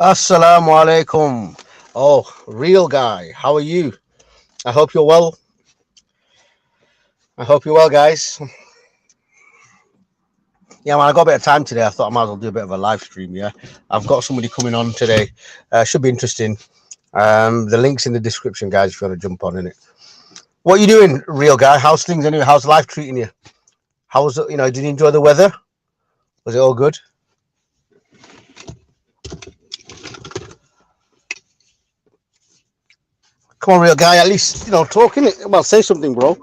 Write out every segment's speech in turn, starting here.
Assalamu alaikum. Oh, real guy. How are you? I hope you're well. I hope you're well, guys. Yeah, man, I got a bit of time today. I thought I might as well do a bit of a live stream. Yeah, I've got somebody coming on today. Should be interesting. The link's in the description, guys, if you want to jump on in it. What are you doing, real guy? How's things anyway? How's life treating you? How's it, did you enjoy the weather? Was it all good? Come on, real guy, at least, talking it. Well, say something, bro.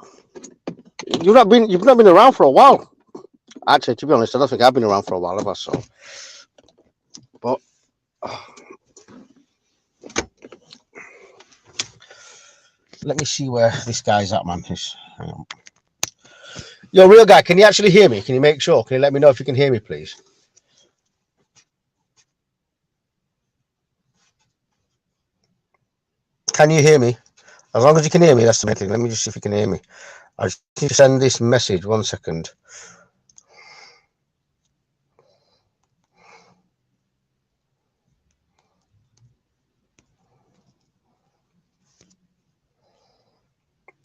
You've not been around for a while. Actually, to be honest, I don't think I've been around for a while, have I? So, but let me see where this guy's at, man. Hang on. Yo, real guy, can you actually hear me? Can you make sure? Can you let me know if you can hear me, please? Can you hear me? As long as you can hear me, that's the main thing. Let me just see if you can hear me. I just need to send this message. 1 second.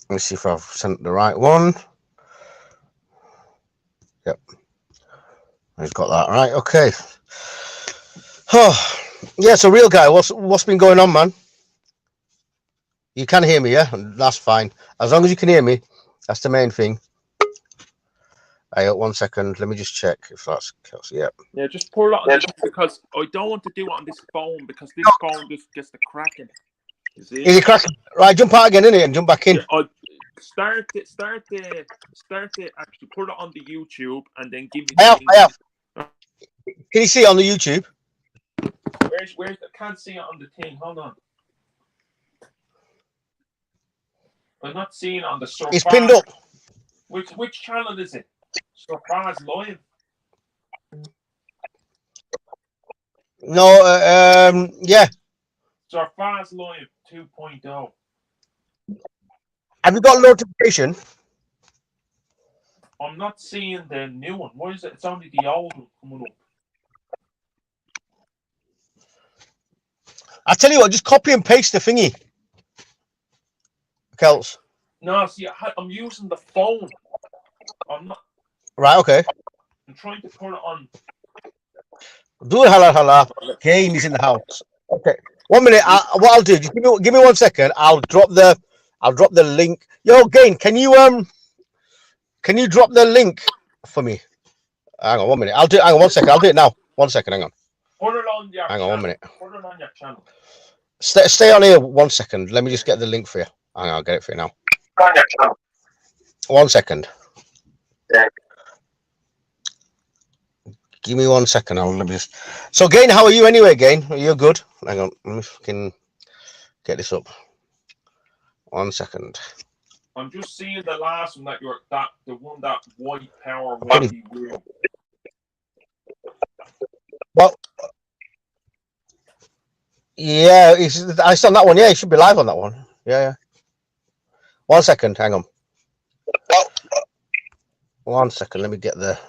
Let me see if I've sent the right one. Yep. I've got that right. Okay. Oh, yeah, so real guy, what's been going on, man? You can hear me, yeah? That's fine. As long as you can hear me, that's the main thing. Hey, 1 second. Let me just check if that's Kelsey. Yeah. Yeah, just pour it on this because I don't want to do it on this phone because this phone just gets the cracking. Is it cracking? Right, jump out again, innit, and jump back in. Yeah, I start it. Actually, put it on the YouTube and then give me. I have. Can you see it on the YouTube? Where's? I can't see it on the thing. Hold on. I'm not seeing it on the surface. It's pinned up. Which channel is it? Surface Live. No, yeah. Surface Live 2.0. Have you got notification? I'm not seeing the new one. Why is it? It's only the old one coming up. I tell you what, just copy and paste the thingy. Celts. No, see, I'm using the phone. I'm not. Right, okay. I'm trying to put it on. Do it, hala. Gain is in the house. Okay. 1 minute. What I'll do? Just give me 1 second. I'll drop the link. Yo, Gain, can you drop the link for me? Hang on 1 minute. I'll do it. Hang on 1 second. I'll do it now. 1 second. Hang on. Put it on your Hang on 1 minute. Put it on your channel. Stay on here 1 second. Let me just get the link for you. Hang on, I'll get it for you now. 1 second. Yeah. Give me 1 second. Let me just. So, Gain, how are you anyway, Gain? Are you good? Hang on. Let me fucking get this up. 1 second. I'm just seeing the last one the one that white power whitey wheel. Well, yeah, I saw that one. Yeah, it should be live on that one. Yeah. 1 second. Hang on. 1 second. Let me get the.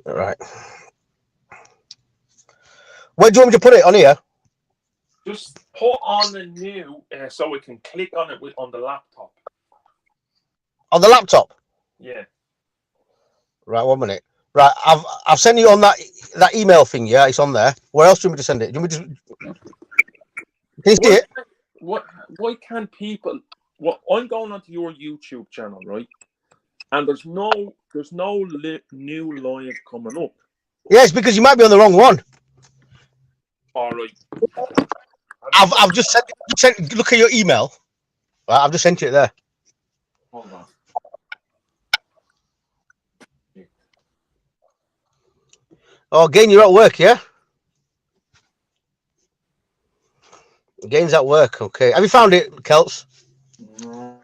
Right. Where do you want me to put it on here? Just put on the new so we can click on it on the laptop. On the laptop? Yeah. Right, 1 minute. Right, I've sent you on that email thing. Yeah, it's on there. Where else do you want me to send it? Do you want me to? Can you see it? Why can't people? Well, I'm going onto your YouTube channel, right? And there's no new live coming up. Yeah, it's because you might be on the wrong one. All right. I've just sent. Look at your email. Right, I've just sent it there. Hold on. Oh, Gain, you're at work, yeah? Gain's at work. Okay. Have you found it, Celts? No.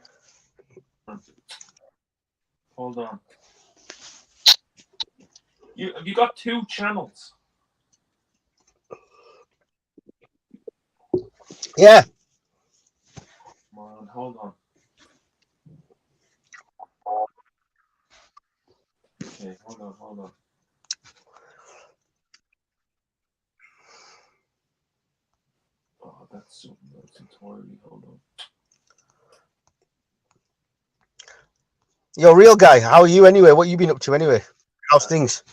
Hold on. Have you got two channels? Yeah. Come on, hold on. Okay, hold on. That's something else entirely. Hold on. Yo, real guy, how are you anyway? What you been up to anyway? How's things?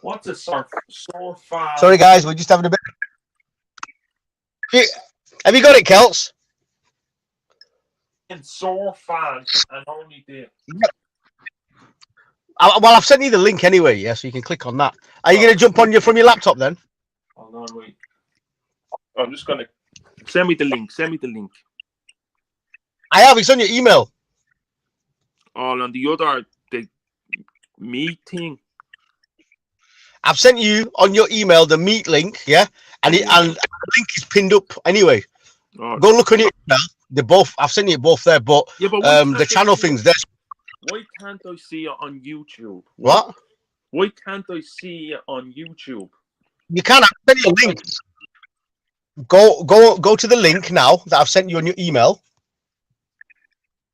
What's a surfan? Sorry, guys, we're just having a bit. Have you got it, Celts? And surfan and only there. Well, I've sent you the link anyway, yeah, so you can click on that. Are you going to jump on from your laptop then? Hold on, wait. I'm just gonna send me the link. Send me the link. I have. It's on your email. All on the meeting. I've sent you on your email the meet link, yeah, and the link is pinned up anyway. Go look on it now. They both. I've sent you both there, but the channel things there. Why can't I see it on YouTube? What? Why can't I see it on YouTube? You can't. I've sent you a link. Go to the link now that I've sent you on your email.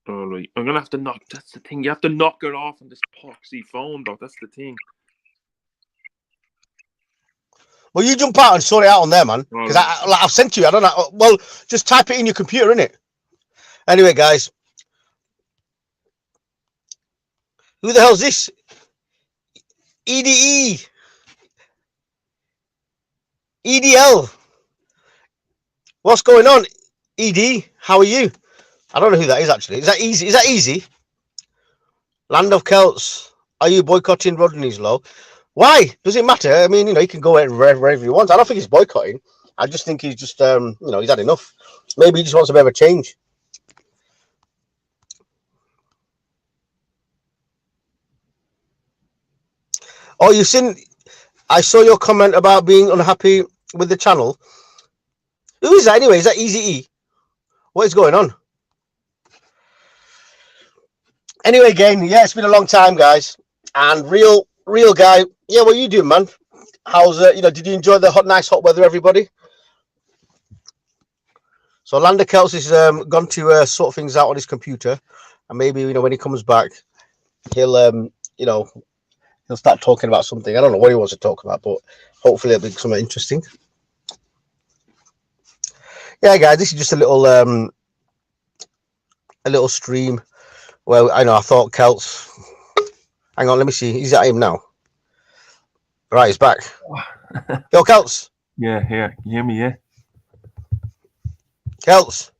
All right, I'm gonna have to knock. That's the thing. You have to knock it off on this poxy phone, though. That's the thing. Well, you jump out and sort it out on there, man. Because I've sent you. I don't know. Well, just type it in your computer, innit? Anyway, guys. Who the hell's this? EDE. EDL. What's going on? ED, how are you? I don't know who that is actually. Is that easy? Is that easy? Land of Celts. Are you boycotting Rodney's Law? Why? Does it matter? I mean, he can go wherever he wants. I don't think he's boycotting. I just think he's just, he's had enough. Maybe he just wants a bit of a change. Oh, you've seen... I saw your comment about being unhappy with the channel. Who is that anyway? Is that Easy E? What is going on? Anyway, again, yeah, it's been a long time, guys. And real guy, yeah, what are you doing, man? How's did you enjoy the nice hot weather, everybody? So Lander Celts is gone to sort things out on his computer, and maybe when he comes back, he'll he'll start talking about something. I don't know what he wants to talk about, but hopefully it'll be something interesting. Yeah, guys, this is just a little stream. Well, I know I thought Celts. Hang on, let me see. Is that him now? Right, he's back. Yo, Celts. Yeah, here. Can you hear me? Yeah. Celts.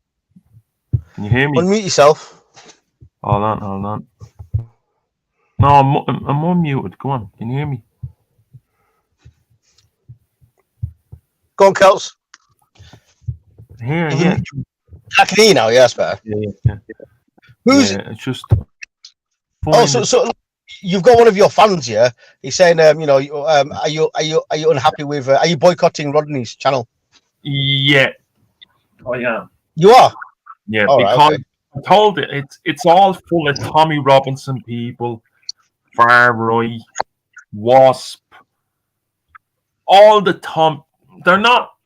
Can you hear me? Unmute yourself. Hold on. No, I'm unmuted. Come on. Can you hear me? Go on, Celts. Here, yeah. I can hear you now. Yeah, that's better. Yeah. Who's? Yeah, it's just. Oh, so you've got one of your fans, yeah? He's saying, are you unhappy with? Are you boycotting Rodney's channel? Yeah. I am. You are. Yeah, all because right, okay. I told it it's all full of Tommy Robinson people, far right, Wasp, all the Tom. They're not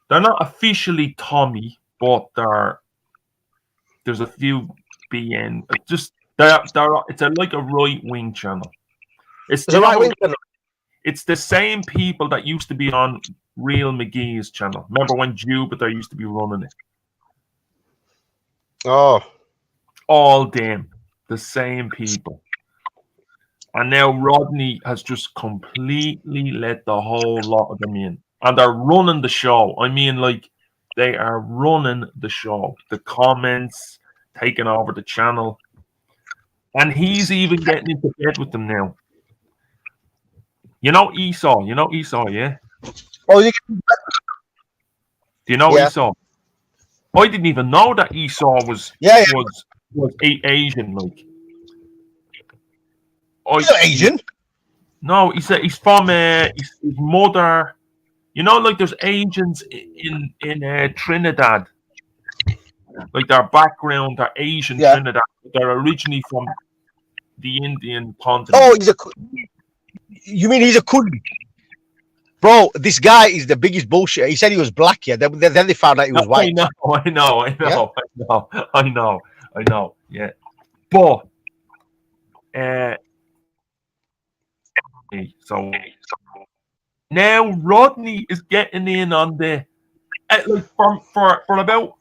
officially Tommy, but there's a few being just it's like a right wing channel. It's the right wing channel. It's the same people that used to be on Real McGee's channel. Remember when Jupiter used to be running it? Oh, all them, the same people. And now Rodney has just completely let the whole lot of them in. And they're running the show. I mean, like, they are running the show. The comments, taking over the channel. And he's even getting into bed with them now. You know Esau, yeah? Oh, do you know Esau? I didn't even know that Esau was Asian, like. He's not Asian. No, he's from his mother. Like there's Asians in Trinidad. Like their background, they're Asian Trinidad. They're originally from the Indian continent. Oh, you mean he's a Kurd? Bro, this guy is the biggest bullshit. He said he was black, yeah. Then they found out he was white. I know. Yeah. But so now Rodney is getting in on the like for about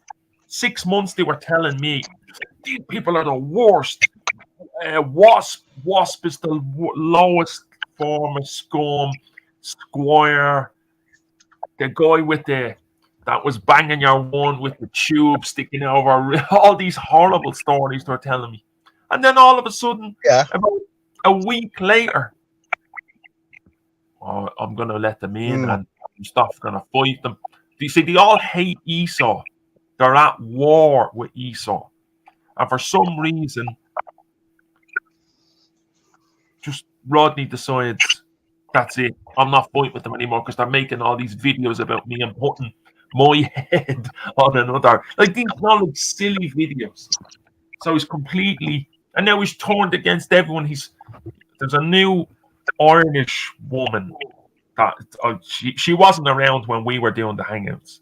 6 months they were telling me these people are the worst. Wasp is the lowest form of scum. Squire, the guy with the that was banging your one with the tube sticking over. All these horrible stories they're telling me, and then all of a sudden, Yeah. about a week later, oh, I'm gonna let them in and stuff. Gonna fight them. You see, they all hate Esau. They're at war with Esau, and for some reason, just Rodney decides that's it. I'm not fighting with them anymore because they're making all these videos about me and putting my head on another. Like these are like silly videos. So he's completely, and now he's turned against everyone. There's a new Irish woman that she wasn't around when we were doing the hangouts.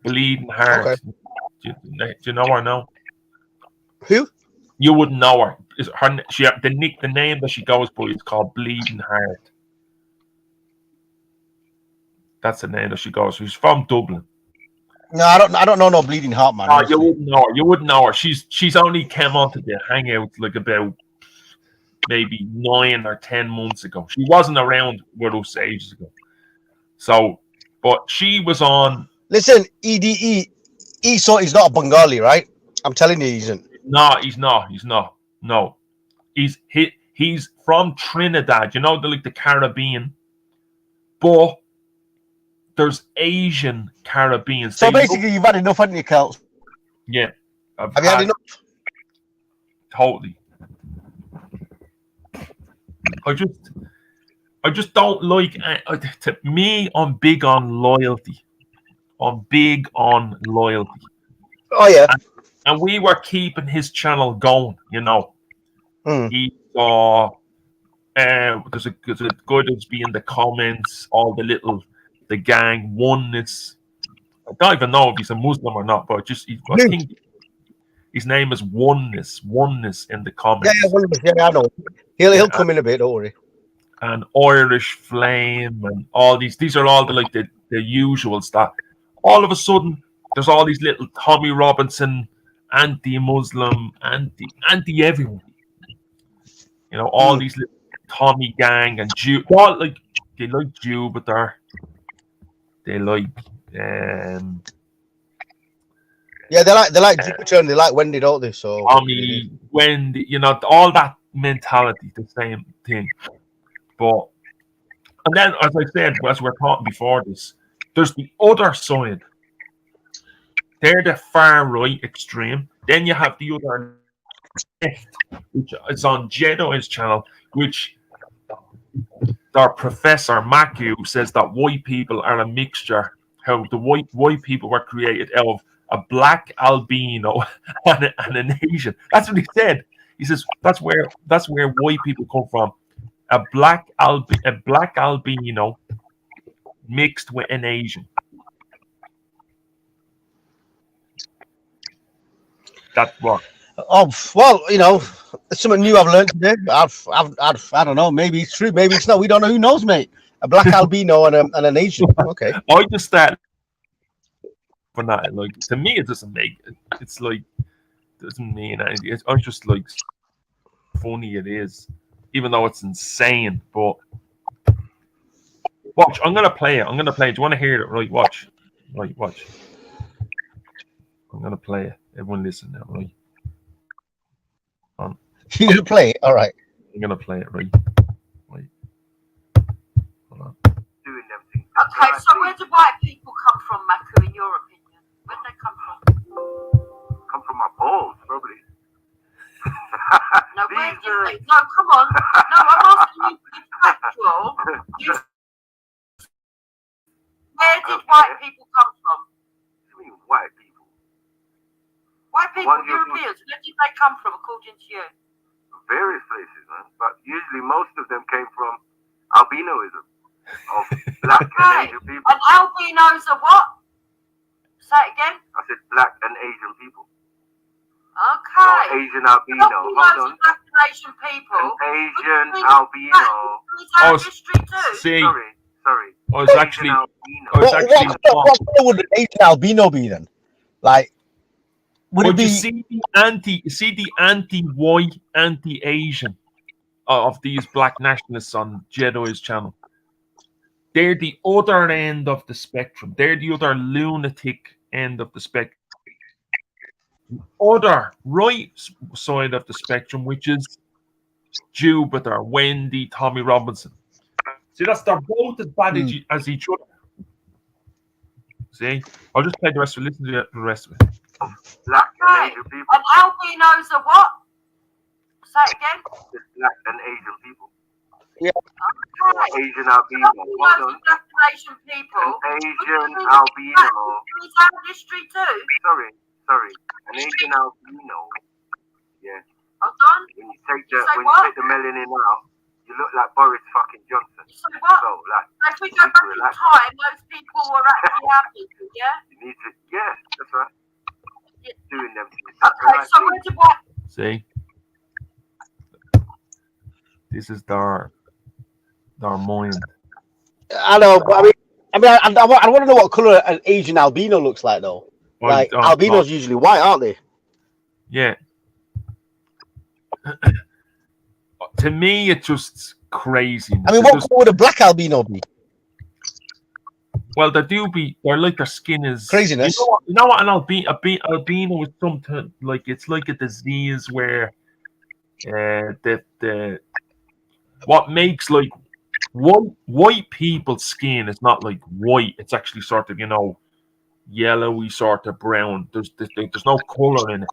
Bleeding Heart. Okay. Do you know her now? Who? You wouldn't know her. The name that she goes by is called Bleeding Heart. That's the name that she goes. She's from Dublin. No, I don't know no Bleeding Heart, man. You wouldn't know her. You wouldn't know her. She's only came onto the hangout like about maybe 9 or 10 months ago. She wasn't around with us ages ago. So, but she was on. Listen, EDE, Esau is not a Bengali, right? I'm telling you, he isn't. No, he's not. He's not. No, he's from Trinidad. You know, like the Caribbean, but there's Asian Caribbeans. So basically, you've had enough, haven't you, Celts? Yeah. Have you had enough? Totally. I just don't like. To me, I'm big on loyalty. I'm big on loyalty. Oh yeah. And we were keeping his channel going. You know, he saw. There's a guy that's be in the comments. All the gang oneness. I don't even know if he's a Muslim or not, but I think his name is Oneness in the comments. Yeah, I know. He'll come in a bit, don't worry. And Irish Flame and all these are all the usual stuff. All of a sudden, there's all these little Tommy Robinson, anti-Muslim, anti everyone. You know, all these little Tommy gang and Jew. They like Jew, but they like yeah, they like Jupiter and they like Wendy, don't they? So Tommy, Wendy, you know, all that mentality, the same thing. But and then, as I said, as we were talking before this, there's the other side. They're the far right extreme. Then you have the other left, which is on Jedi's channel, which our professor Mack says that white people are a mixture. How the white people were created out of a black albino and an Asian. That's what he said. He says that's where white people come from. A black albino mixed with an Asian. That's what. Oh well, you know, it's something new I've learned today. I don't know. Maybe it's true. Maybe it's not. We don't know. Who knows, mate? A black albino and an Asian. Okay. I just start for that. Like to me, it doesn't make it. It's like doesn't mean anything. It's just like funny it is, even though it's insane. But watch, I'm gonna play it. Do you want to hear it? Right, watch. Right, watch. I'm gonna play it. Everyone listen now, right? You're gonna play it? All right. I'm gonna play it, right? Wait. Hold on. Okay, so where do white people come from, Maku, in your opinion? Where do they come from? Come from my balls, probably. No, where do they? No, come on. No, I'm asking you to be factual. Where did white people come from? What do you mean, white people? White people, Europeans, where did they come from, according to you? Various places, man. But usually most of them came from albinoism of black and Asian people. And albinos are what? Say it again. I said black and Asian people. Okay. Asian albino. Nobody Hold knows on. Black and Asian people. Asian albino. It's our Oh, history too. See, Sorry. oh, it's actually, albino. oh, it's actually. What color would an Asian albino be then? Like, would it But you be? see the anti-white, anti-Asian of these black nationalists on Jedi's channel. They're the other end of the spectrum. They're the other lunatic end of the spectrum. Other right side of the spectrum, which is Jupiter, Wendy, Tommy Robinson. See, they're both as bad as each other. See, I'll just play the rest of it. Listen to the rest of it. Black and Asian people. And albinos are what? Say it again. It's black and Asian people. Yeah. Okay. Asian albino. Hold on. Black and Asian people. An Asian albino. It's our history too. Sorry. An Asian albino. Yeah. Hold on. When you take what? the melanin out, you look like Boris fucking Johnson. You say what? So like, If we go back in time, those people were actually our people, yeah? you need to. Yeah, that's right. Yeah. Doing them to Okay, so where's the what? See, this is their mind. I know, but I want to know what color an Asian albino looks like, though. Like albinos usually white, aren't they? Yeah. To me, it's just crazy. I mean, what color would a black albino be? Well, they're like their skin is Craziness. You know what? An albino is something like it's like a disease where the what makes like white people's skin is not like white. It's actually sort of yellowy, sort of brown. There's no color in it.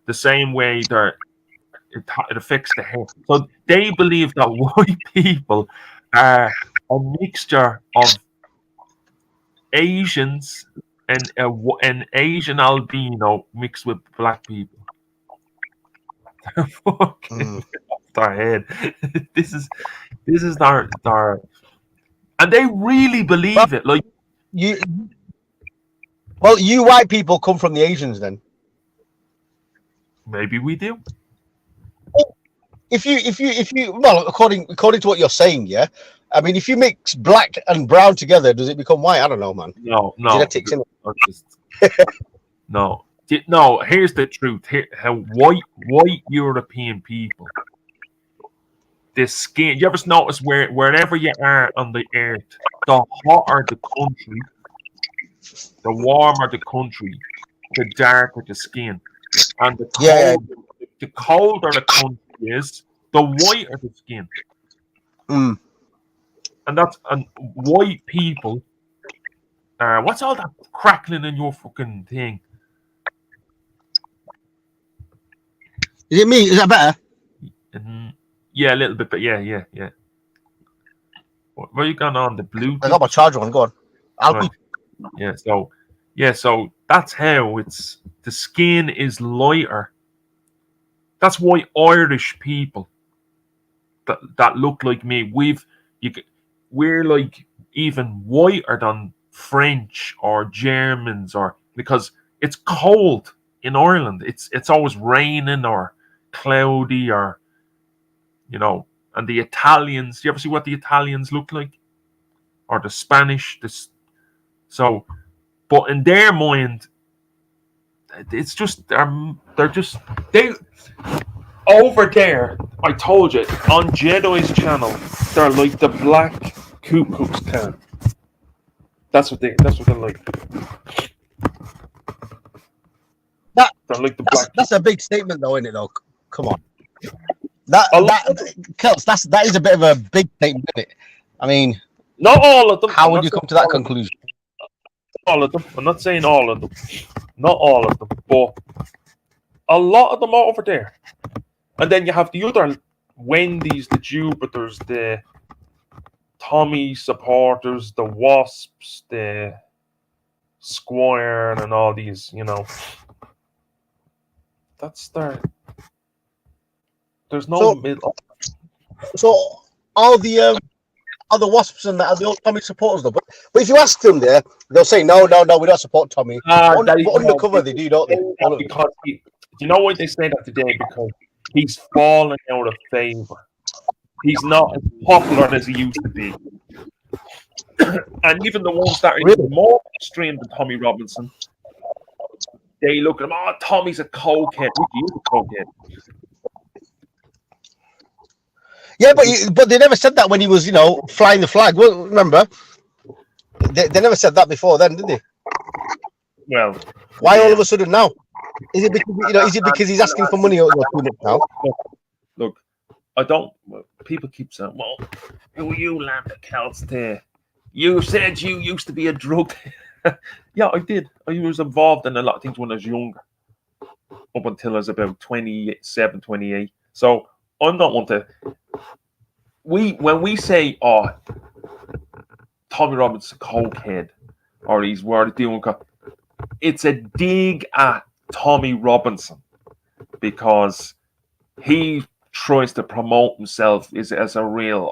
The same way it affects the hair. So they believe that white people are a mixture of Asians and an Asian albino mixed with black people. Fucking off their head. This is their and they really believe it. Like you white people come from the Asians, then. Maybe we do. If you well, according to what you're saying, yeah. I mean, if you mix black and brown together, does it become white? I don't know, man. No. Genetics in it. No. Here's the truth. How white European people, the skin. You ever notice wherever you are on the earth, the hotter the country, the warmer the country, the darker the skin, and the colder the country is, the whiter the skin. And white people. What's all that crackling in your fucking thing? Is it me? Is that better? Yeah, a little bit, but yeah. Where you gone on the Bluetooth? I got my charger on. Go on. So that's how it's. The skin is lighter. That's why Irish people that look like me, we're like even whiter than French or Germans, or because it's cold in Ireland. It's always raining or cloudy, or and the Italians. Do you ever see what the Italians look like, or the Spanish? But in their mind, it's just they over there. I told you on Jedi's channel, they're like the black Ku Klux Klan. That's what they're like. They're like the black. That's a big statement, though, isn't it? Though, come on. Celts, that is a bit of a big statement, isn't it? I mean, not all of them. How would you come to that conclusion? All of them. I'm not saying all of them. Not all of them, but a lot of them are over there. And then you have the other Wendy's, the Jupiters, the Tommy supporters, the Wasps, the Squire, and all these, That's there's no middle. So all the Wasps and that are the old Tommy supporters, though. But if you ask them they'll say no, we don't support Tommy. But undercover they do, don't they? Because You know why they say that today? Because he's fallen out of favor. He's not as popular as he used to be. And even the ones that are even more extreme than Tommy Robinson, they look at him, oh, Tommy's a cokehead. He is a cokehead. Yeah, but they never said that when he was, flying the flag. Well, remember, they never said that before then, did they? Well, why all of a sudden now? Is it because Is it because he's asking for money too much now? Look, I don't. People keep saying, "Well, who are you, Lambda Celts? There, you said you used to be a drug." Yeah, I did. I was involved in a lot of things when I was younger, up until I was about 27, 28. So I'm not one to. When we say, "Oh, Tommy Robinson's a cokehead," or he's worth doing coke, it's a dig at Tommy Robinson because he tries to promote himself as a real,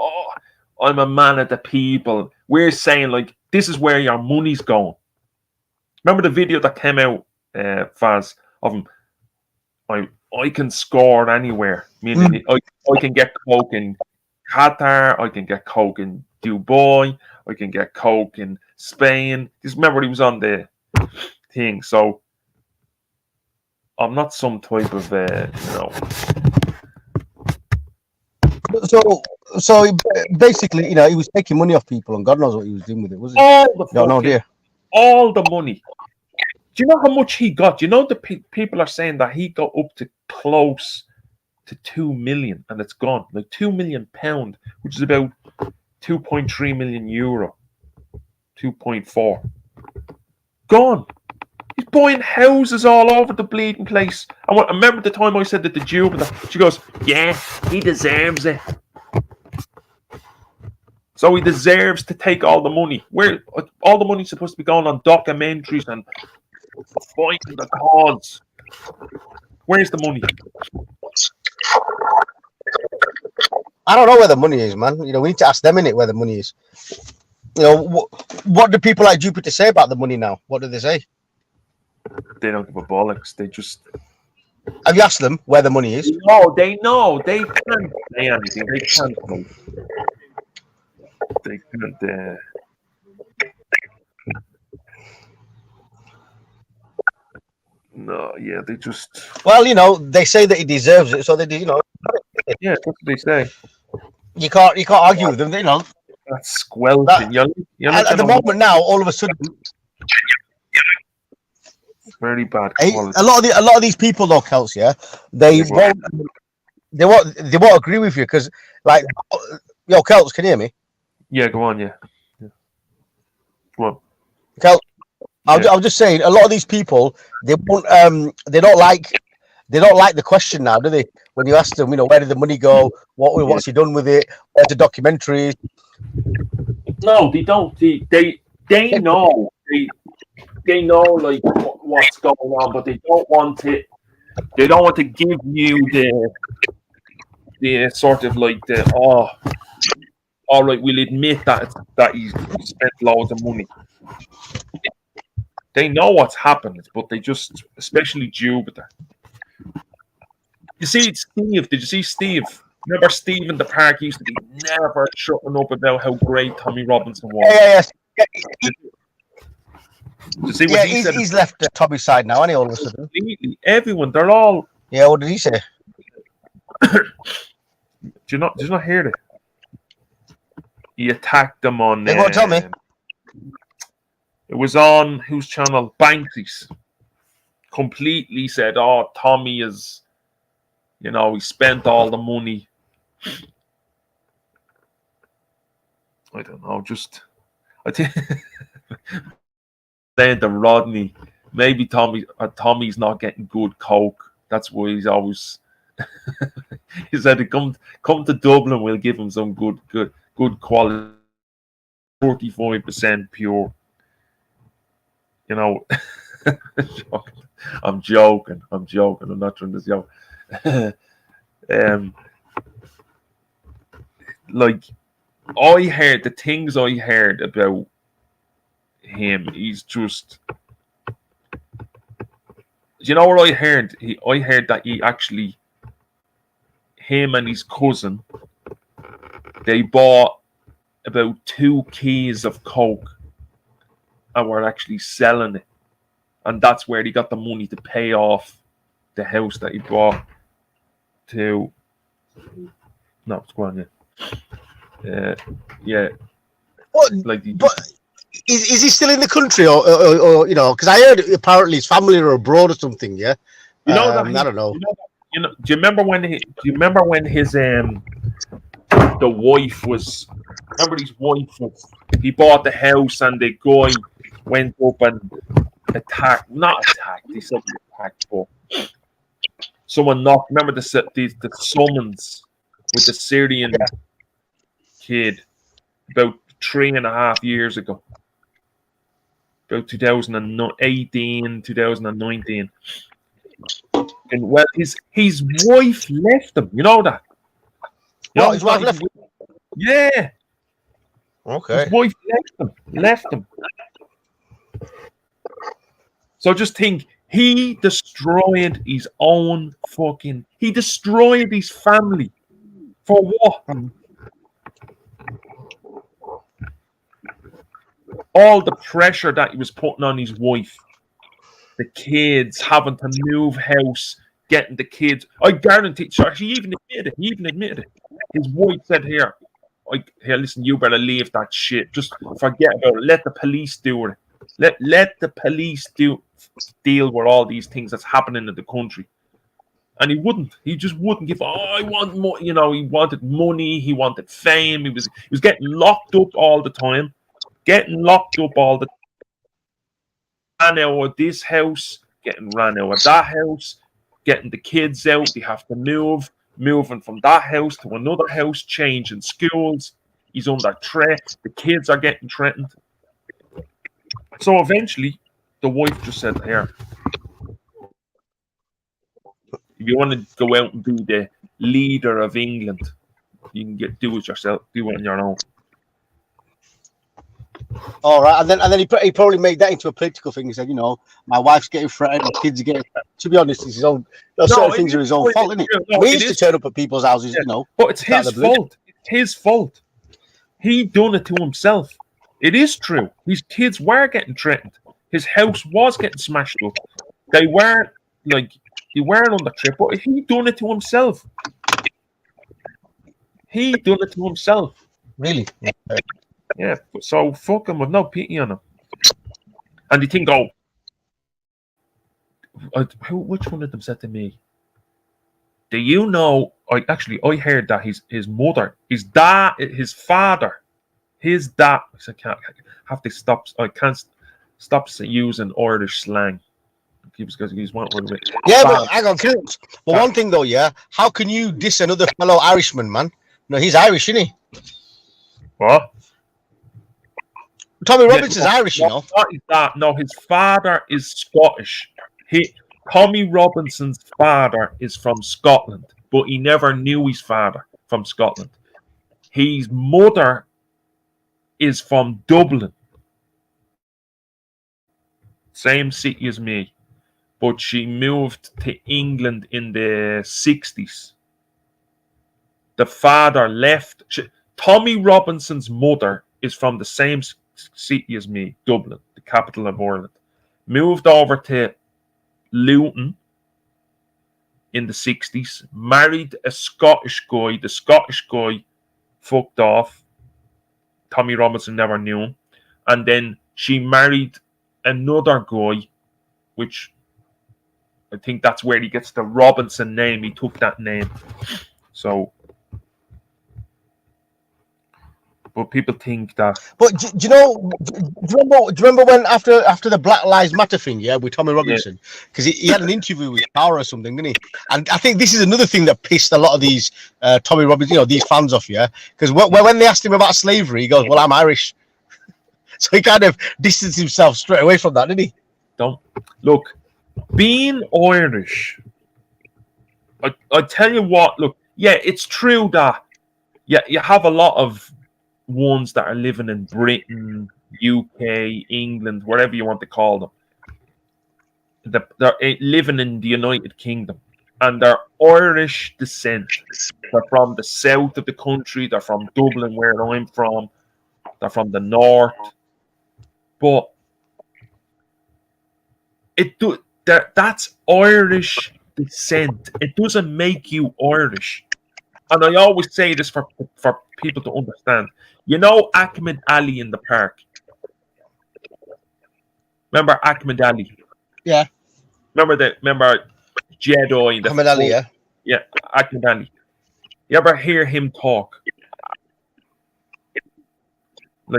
I'm a man of the people. We're saying, like, this is where your money's going. Remember the video that came out, Faz, of him? I can score anywhere. Meaning I can get coke in Qatar, I can get coke in Dubai, I can get coke in Spain. Just remember he was on the thing. So I'm not some type of So basically, he was taking money off people, and God knows what he was doing with it, wasn't he? All the money. Do you know how much he got? Do you know the people are saying that he got up to close to 2 million, and it's gone, like £2 million, which is about 2.3 million euro, 2.4, gone. He's buying houses all over the bleeding place. I remember the time I said that the Jew, she goes, "Yeah, he deserves it." So he deserves to take all the money. Where all the money's supposed to be going on documentaries and fighting the cause. Where's the money? I don't know where the money is, man. We need to ask them where the money is. What do people like Jupiter say about the money now? What do they say? They don't give a bollocks. They just. Have you asked them where the money is? No, they know. They can't say anything. They can't know. They can't. No, yeah, they just. Well, they say that he deserves it, so they, Yeah, that's what they say. You can't argue with them, That's squelching. At the moment now, all of a sudden. Very bad quality. A lot of these people though, Celts, they won't agree with you because, like, yo, Celts, can you hear me? Yeah, go on, yeah. Go on. Celts, I was just saying, a lot of these people, they don't like the question now, do they? When you ask them, where did the money go? What's he done with it? Where's the documentary? No, they don't. They know. They know like what's going on, but they don't want to. They don't want to give you the sort of like all right, we'll admit that he spent loads of money. They know what's happened, but they just, especially Jupiter. You see, Steve. Did you see Steve? Remember Steve in the park used to be never shutting up about how great Tommy Robinson was. Yeah. You see what he said? He's left Tommy's side now, and all of a sudden. Completely. Everyone, they're all. Yeah, what did he say? Did you not hear it? He attacked them on. They won't tell me. It was on whose channel? Banksy's. Completely said, "Oh, Tommy is, he spent all the money." I don't know. I think saying to Rodney, maybe Tommy's not getting good coke. That's why he's always. He said, "Come to Dublin. We'll give him some good quality, 45% pure." I'm joking. I'm not trying to joke. Like, I heard the things I heard about him. He's just you know what I heard? I heard that him and his cousin, they bought about 2 keys of coke and were actually selling it, and that's where he got the money to pay off the house that he bought to. No, it's going on. Yeah. What? Like, But is he still in the country, or you know? Because I heard apparently his family are abroad or something. Yeah. you know that I don't know. You know, do you remember when his the wife was? Remember his wife was? He bought the house and the guy went up and attacked. Not attacked. He said he attacked, but someone knocked. Remember the summons with the Syrian kid about 3.5 years ago, about 2018, 2019. And well, his wife left him. You know that? You know, His wife left. Yeah. Okay. His wife left him. So just think, he destroyed his own fucking. He destroyed his family. For what? All the pressure that he was putting on his wife, the kids, having to move house, getting the kids. I guarantee. So he even admitted it. His wife said, "Here, listen, you better leave that shit. Just forget about it. Let the police do it. Let the police deal with all these things that's happening in the country." And he wouldn't. He just wouldn't give. Oh, I want more. You know, he wanted money. He wanted fame. He was getting locked up all the time. Ran out of this house, getting ran out of that house, getting the kids out. They have to moving from that house to another house, changing schools. He's under threat. The kids are getting threatened. So eventually, the wife just said, "Here, if you want to go out and be the leader of England, you can do it yourself. Do it on your own." All right, and then he probably made that into a political thing. He said, you know, my wife's getting threatened, my kids are getting. To be honest, it's his own. Certain things are his own fault, isn't it? No, he used to turn up at people's houses, you know. But it's his fault. It's his fault. He done it to himself. It is true. His kids were getting threatened. His house was getting smashed up. They weren't under threat, but he done it to himself. Really? Yeah, so fuck him with no pity on him. And you think, which one of them said to me, "Do you know?" I heard that his mother, his dad, his father, his dad. I can't have to stop. I can't stop using Irish slang. Because he's one with it. Yeah, but hang on, Celts. But one thing though, yeah, how can you diss another fellow Irishman, man? No, he's Irish, isn't he? What? Tommy Robinson's Irish, you know. What is that? No, his father is Scottish. Tommy Robinson's father is from Scotland, but he never knew his father from Scotland. His mother is from Dublin, same city as me, but she moved to England in the 60s. The father left. Tommy Robinson's mother is from the same city as me, Dublin, the capital of Ireland. Moved over to Luton in the 60s, married a Scottish guy. The Scottish guy fucked off. Tommy Robinson never knew him. And then she married another guy, which I think that's where he gets the Robinson name. He took that name. So, but people think that. But do you remember when after the Black Lives Matter thing, yeah, with Tommy Robinson, because he had an interview with Power or something, didn't he? And I think this is another thing that pissed a lot of these Tommy Robinson, you know, these fans off, yeah, because when they asked him about slavery, he goes, "Well, I'm Irish," so he kind of distanced himself straight away from that, didn't he? Don't look, being Irish. I tell you what, look, yeah, it's true that you have a lot of ones that are living in Britain, UK, England, whatever you want to call them. they're living in the United Kingdom, and they're Irish descent. They're from the south of the country. They're from Dublin, where I'm from. They're from the north. But that's Irish descent. It doesn't make you Irish. And I always say this for people to understand. You know Ahmed Ali in the park? Remember Ahmed Ali? Yeah. Remember Jedi? Ahmed Ali, yeah. Yeah, Ahmed Ali. You ever hear him talk?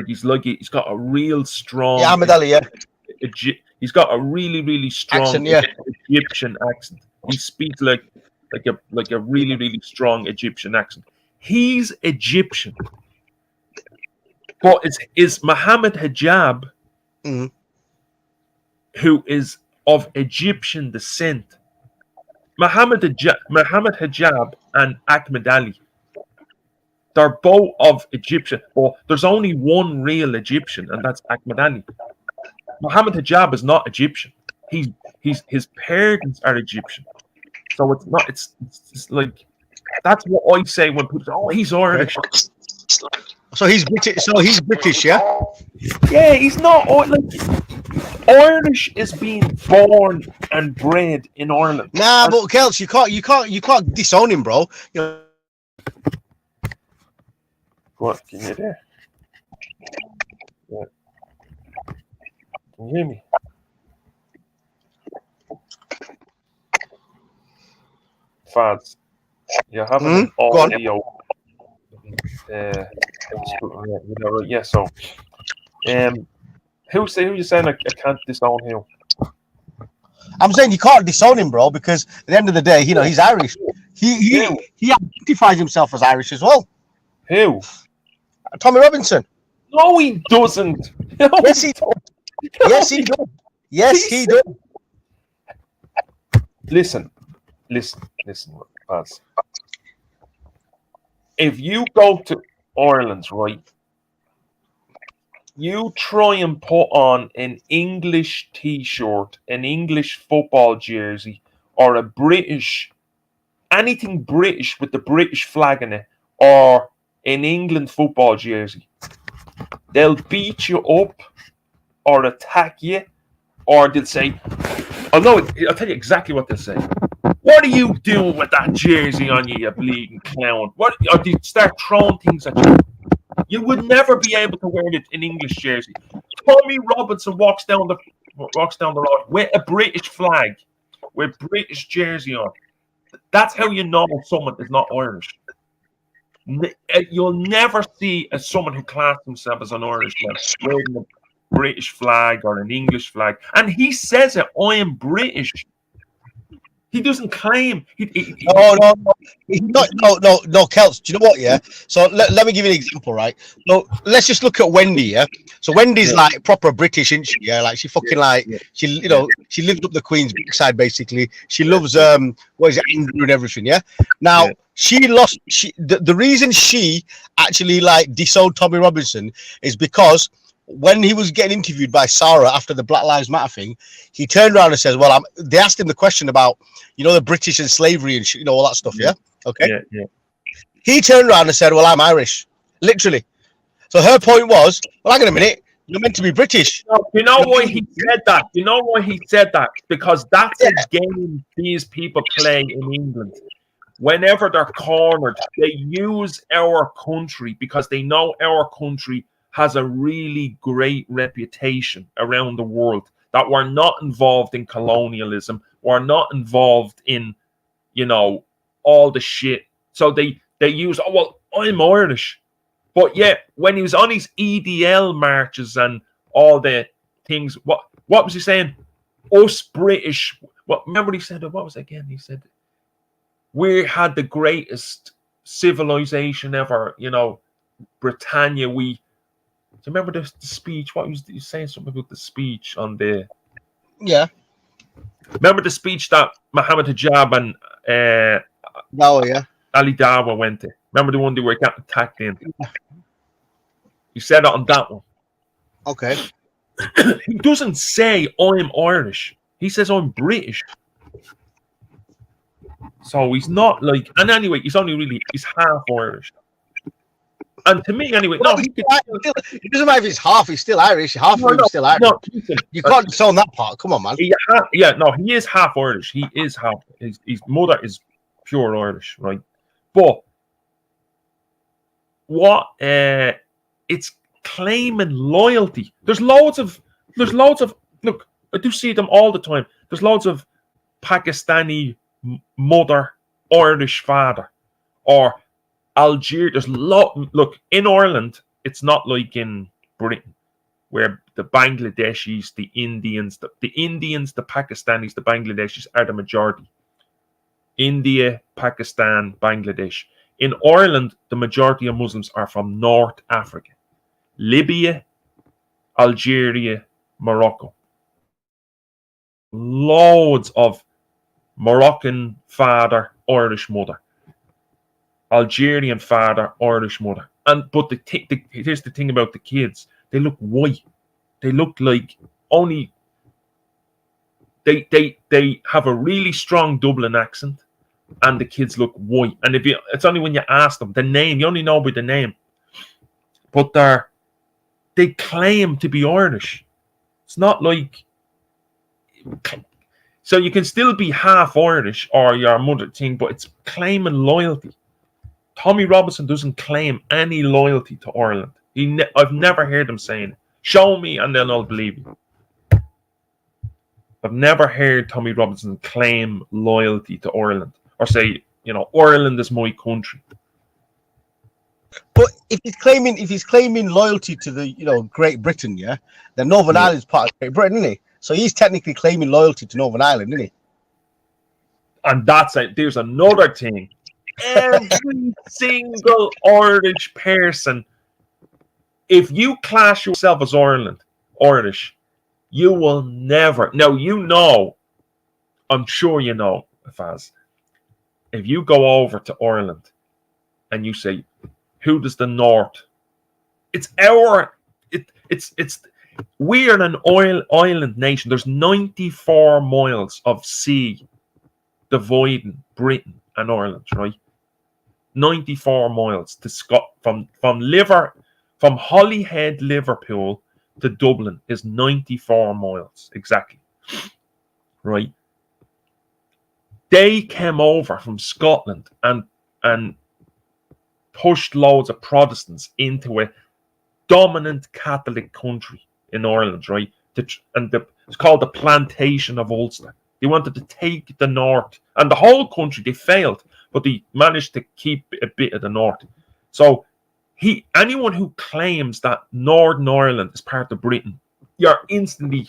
He's got a real strong. Yeah, Ahmed Ali, yeah. He's got a really, really strong accent, yeah. Egyptian accent. He speaks like a really, really strong Egyptian accent. He's Egyptian, but it's Muhammad Hijab, who is of Egyptian descent. Muhammad Hijab and Ahmed Ali, they're both of Egyptian. But there's only one real Egyptian, and that's Ahmed Ali. Muhammad Hijab is not Egyptian. His parents are Egyptian. So it's not. It's like that's what I say when people say, "Oh, he's Irish." So he's British. So he's British, yeah. Yeah, he's not. Irish is being born and bred in Ireland. Nah, but Celts, you can't disown him, bro. You know. What? Can you there? Yeah. Can you hear me? Fads, you're having an audio. Yeah. So, who you saying I can't disown him? I'm saying you can't disown him, bro, because at the end of the day, you know, he's Irish. He identifies himself as Irish as well. Who? Tommy Robinson. No, he doesn't. Yes, he does. Yes, he does. Yes, he does. Listen, Baz. If you go to Ireland, right, you try and put on an English T-shirt, an English football jersey, or anything British with the British flag in it, or an England football jersey, they'll beat you up or attack you, or they'll say, "Oh no!" I'll tell you exactly what they'll say. "What are you doing with that jersey on you, you bleeding clown?" Or they start throwing things at you. You would never be able to wear an English jersey. Tommy Robinson walks down the road with a British flag, with British jersey on. That's how you know someone is not Irish. You'll never see someone who classes himself as an Irishman wearing a British flag or an English flag. And he says it, "I am British." He doesn't claim. No, Celts. Do you know what? Yeah. So let me give you an example, right? So let's just look at Wendy. Yeah. So Wendy's like proper British, isn't she? Yeah. Like she fucking she lived up the Queen's backside basically. She loves what is it, Andrew and everything. Yeah. Now she lost. The reason she actually like disowned Tommy Robinson is because when he was getting interviewed by Sarah after the Black Lives Matter thing, he turned around and says, "Well, they asked him the question about, you know, the British and slavery and you know, all that stuff." Yeah. Okay. Yeah. He turned around and said, "Well, I'm Irish," literally. So her point was, "Well, hang on a minute, you're meant to be British." You know why he said that? You know why he said that? Because that's a game these people play in England. Whenever they're cornered, they use our country because they know our country has a really great reputation around the world, that we're not involved in colonialism, we're not involved in, you know, all the shit. So they use, "Oh, well, I'm Irish." But yeah, when he was on his EDL marches and all the things, what was he saying? Us British, remember he said, what was it again? He said, "We had the greatest civilization ever, you know, Britannia, do you remember the speech? What was he saying? Something about the speech on the... Yeah. Remember the speech that Muhammad Hijab and Ali Dawa went to? Remember the one they were getting attacked in? He said it on that one. Okay. He doesn't say, "I'm Irish." He says, I'm British. So he's not like, and anyway, he's half Irish. And to me, anyway, no, it doesn't matter if it's half, he's still Irish. Half of him is still Irish. No, listen, you can't disown that part. Come on, man. He is half Irish. He is half. His mother is pure Irish, right? But what it's claiming loyalty. There's loads of look, I do see them all the time. There's loads of Pakistani mother, Irish father, or Algeria. Look, in Ireland, it's not like in Britain, where the Bangladeshis, the Indians, the Pakistanis, the Bangladeshis are the majority. India, Pakistan, Bangladesh. In Ireland, the majority of Muslims are from North Africa. Libya, Algeria, Morocco. Loads of Moroccan father, Irish mother. Algerian father, Irish mother. But here's the thing about the kids. They look white. They look like only... They have a really strong Dublin accent, and the kids look white. And it's only when you ask them the name, you only know by the name. But they claim to be Irish. It's not like... So you can still be half Irish or your mother thing, but it's claiming loyalty. Tommy Robinson doesn't claim any loyalty to Ireland. I've never heard him saying it. Show me and then I'll believe you. I've never heard Tommy Robinson claim loyalty to Ireland or say, Ireland is my country. But if he's claiming loyalty to the Great Britain, yeah, then Northern Ireland is part of Great Britain, isn't he? So he's technically claiming loyalty to Northern Ireland, isn't he? And there's another thing. Every single Irish person, if you class yourself as Irish, you will never. Now, I'm sure you know, Faz, if you go over to Ireland and you say, who does the North? We're an island nation. There's 94 miles of sea dividing Britain and Ireland, right? 94 miles to from Holyhead, Liverpool to Dublin is 94 miles exactly, right? They came over from Scotland and pushed loads of Protestants into a dominant Catholic country in Ireland, right? It's called the Plantation of Ulster. They wanted to take the north and the whole country. They failed, but they managed to keep a bit of the north. So anyone who claims that Northern Ireland is part of Britain, you're instantly,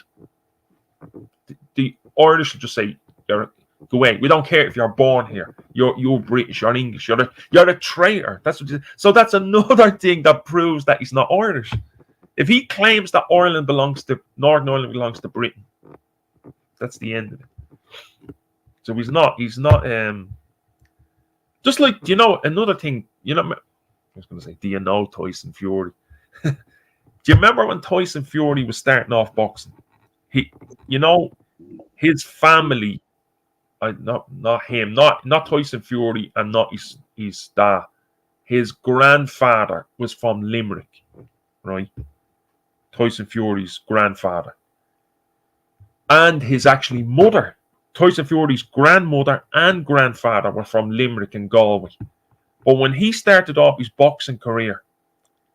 the Irish will just say, go away. We don't care if you're born here. You're British. You're English. You're a traitor. So that's another thing that proves that he's not Irish. If he claims that Northern Ireland belongs to Britain, that's the end of it. So he's not. Just like, another thing. I was going to say, do you know Tyson Fury? Do you remember when Tyson Fury was starting off boxing? His family. Not him, not Tyson Fury, and not his dad. His grandfather was from Limerick, right? Tyson Fury's grandfather, and his actually mother, Tyson Fury's grandmother and grandfather were from Limerick and Galway. But when he started off his boxing career,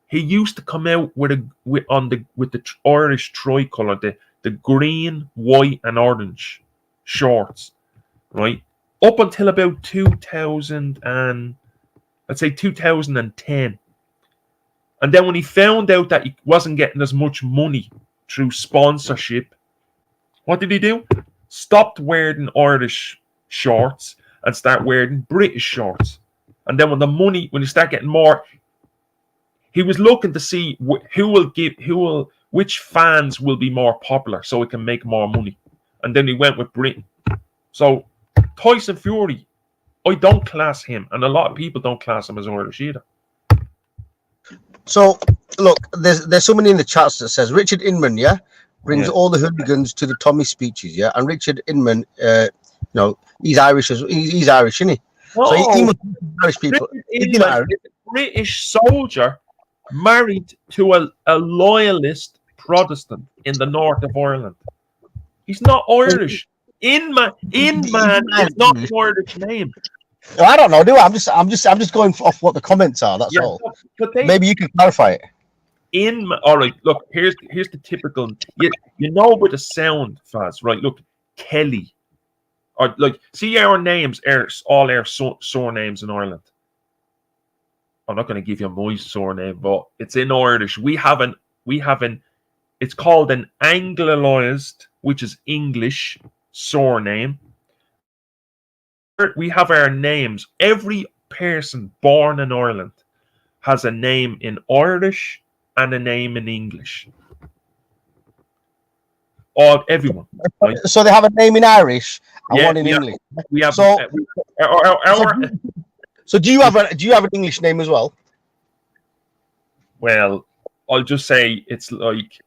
he used to come out with the Irish tricolour, the green, white, and orange shorts. Right, up until about 2010, and then when he found out that he wasn't getting as much money through sponsorship, what did he do? Stopped wearing Irish shorts and start wearing British shorts. And then when he start getting more, he was looking to see which fans will be more popular, so he can make more money. And then he went with Britain. So Tyson Fury, I don't class him, and a lot of people don't class him as Irish either. So, look, there's somebody in the chats that says Richard Inman, yeah? brings Yeah. all the hooligans to the Tommy speeches, yeah. And Richard Inman, he's Irish he's Irish, isn't he? So he must be Irish people. Richard Inman is a British soldier married to a loyalist Protestant in the north of Ireland. He's not Irish. Inman is not an Irish name. I don't know, do I? I'm just going off what the comments are. That's all. But Maybe you can clarify it. All right, look, here's the typical. You know with the sound, Faz, right? Look, Kelly, or like, see our names are all our surnames in Ireland. I'm not going to give you my surname, but it's in Irish. We have an. It's called an Anglicized, which is English surname. We have our names. Every person born in Ireland has a name in Irish and a name in English. Everyone. Right? So they have a name in Irish and one in English. We have. So do you have an English name as well? Well, I'll just say it's like.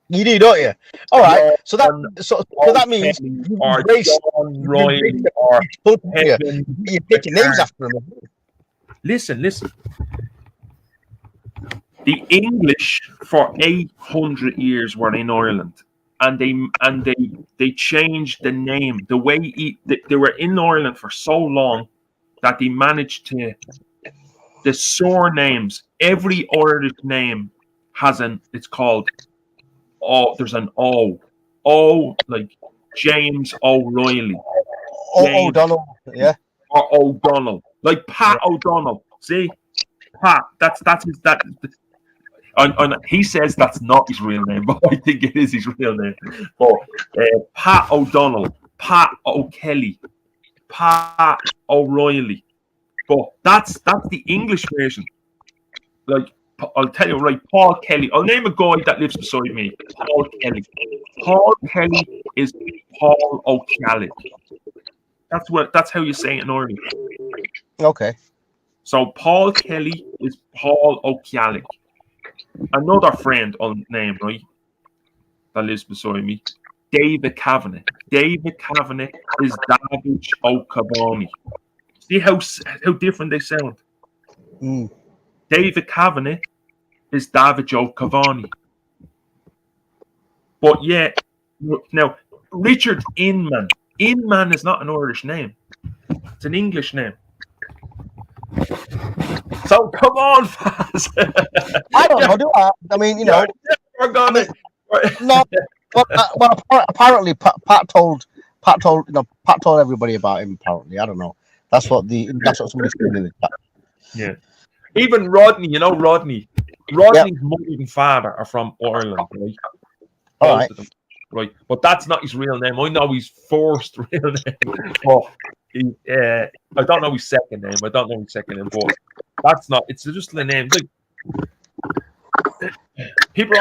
You do, don't you? All right. So that means or John Roy or you're taking names after them. Listen. The English for 800 years were in Ireland, and they changed the name. The way they were in Ireland for so long that they managed to the surnames. Every Irish name has it's called. There's an O, like James O'Reilly. O'Donnell, yeah. Or O'Donnell, like Pat O'Donnell. See, Pat. That's his. He says that's not his real name, but I think it is his real name. But Pat O'Donnell, Pat O'Kelly, Pat O'Reilly. But that's the English version. Like. I'll tell you right, Paul Kelly. I'll name a guy that lives beside me. Paul Kelly. Paul Kelly is Paul O'Callaghan. That's how you say it in Ireland. Okay. So Paul Kelly is Paul O'Callaghan. Another friend I'll name, right, that lives beside me. David Kavanagh. David Kavanagh is David O'Cavani. See how different they sound? Mm. David Kavanagh is David Joe Cavani. But yeah, now Richard Inman. Inman is not an Irish name. It's an English name. So come on, Faz. I don't know, do I? I mean, no. But apparently Pat told everybody about him. Apparently, I don't know. That's what somebody's doing in the chat. Yeah. Even Rodney, Rodney's mother and father are from Ireland, right? All right. Right, but that's not his real name. I know his first real name, but I don't know his second name. But that's not. It's just the name. Like people,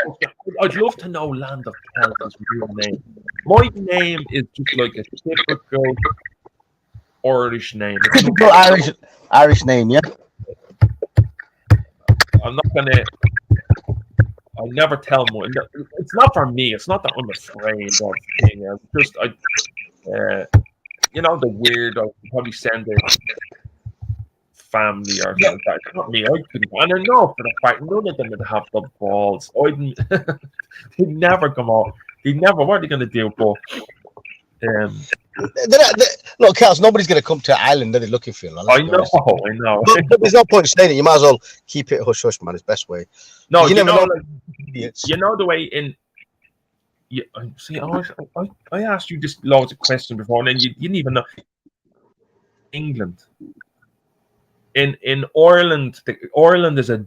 I'd love to know Land of Celts' real name. My name is just like a typical Irish name. Typical Irish name, yeah. I'm not gonna. I never tell more. It's not for me. It's not that I'm afraid of being. Just the weird. I'll probably send it family or something. It's not me. I couldn't. And I know for the fact none of them would have the balls. They'd never come out. They'd never. What are they gonna do? But look, Kels, nobody's going to come to Ireland. They're looking for you. I know. But there's no point in saying it. You might as well keep it hush hush, man. It's the best way. No, you never know. You know the way in. See, I asked you just loads of questions before, and then you didn't even know. England. In Ireland, Ireland is a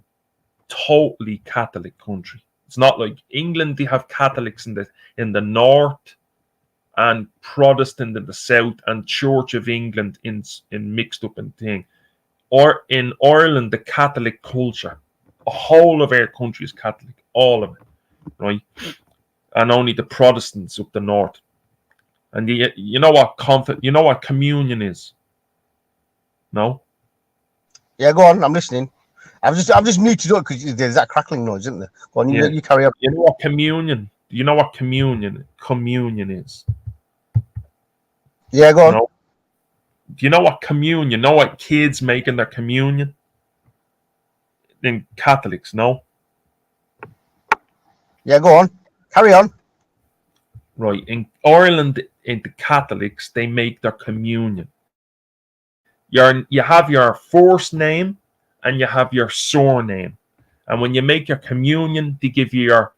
totally Catholic country. It's not like England. They have Catholics in the north, and Protestant in the south, and Church of England in mixed up in thing. Or in Ireland, the Catholic culture, the whole of our country is Catholic, all of it, right? And only the Protestants up the north. And you know what communion is? No? Yeah, go on. I'm listening. I've just muted up because there's that crackling noise, isn't there? Go on, you carry on. You know what communion you know what communion is? Yeah, go on. No. Do you know what communion? You know what kids making their communion? In Catholics, no? Yeah, go on. Carry on. Right. In Ireland, in the Catholics, they make their communion. You have your first name and you have your surname. And when you make your communion, they give you your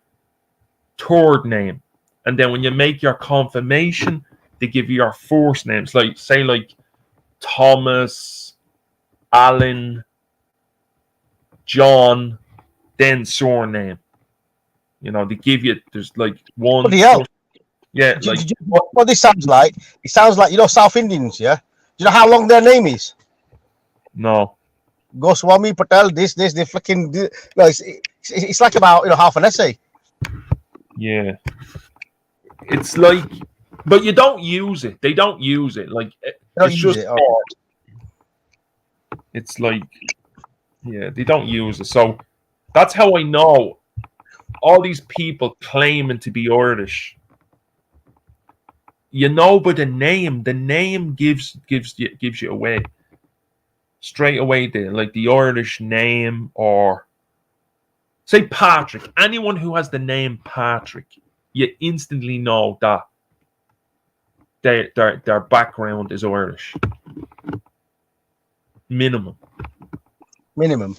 third name. And then when you make your confirmation, they give you your first names. Like, say, like Thomas, Alan, John, then surname. You know, they give you, there's like one. Bloody hell. Yeah, Do like, you know what this sounds like? It sounds like, you know, South Indians, yeah? Do you know how long their name is? no. Goswami, Patel, they fucking... No, it's like about, you know, half an essay. Yeah. It's like, but you don't use it. They don't use it. Like, Don't it's use just, it. Oh. it's like, yeah, they don't use it. So that's how I know all these people claiming to be Irish. You know, by the name gives you away straight away. There, like the Irish name, or say Patrick. Anyone who has the name Patrick, you instantly know that their background is Irish. Minimum.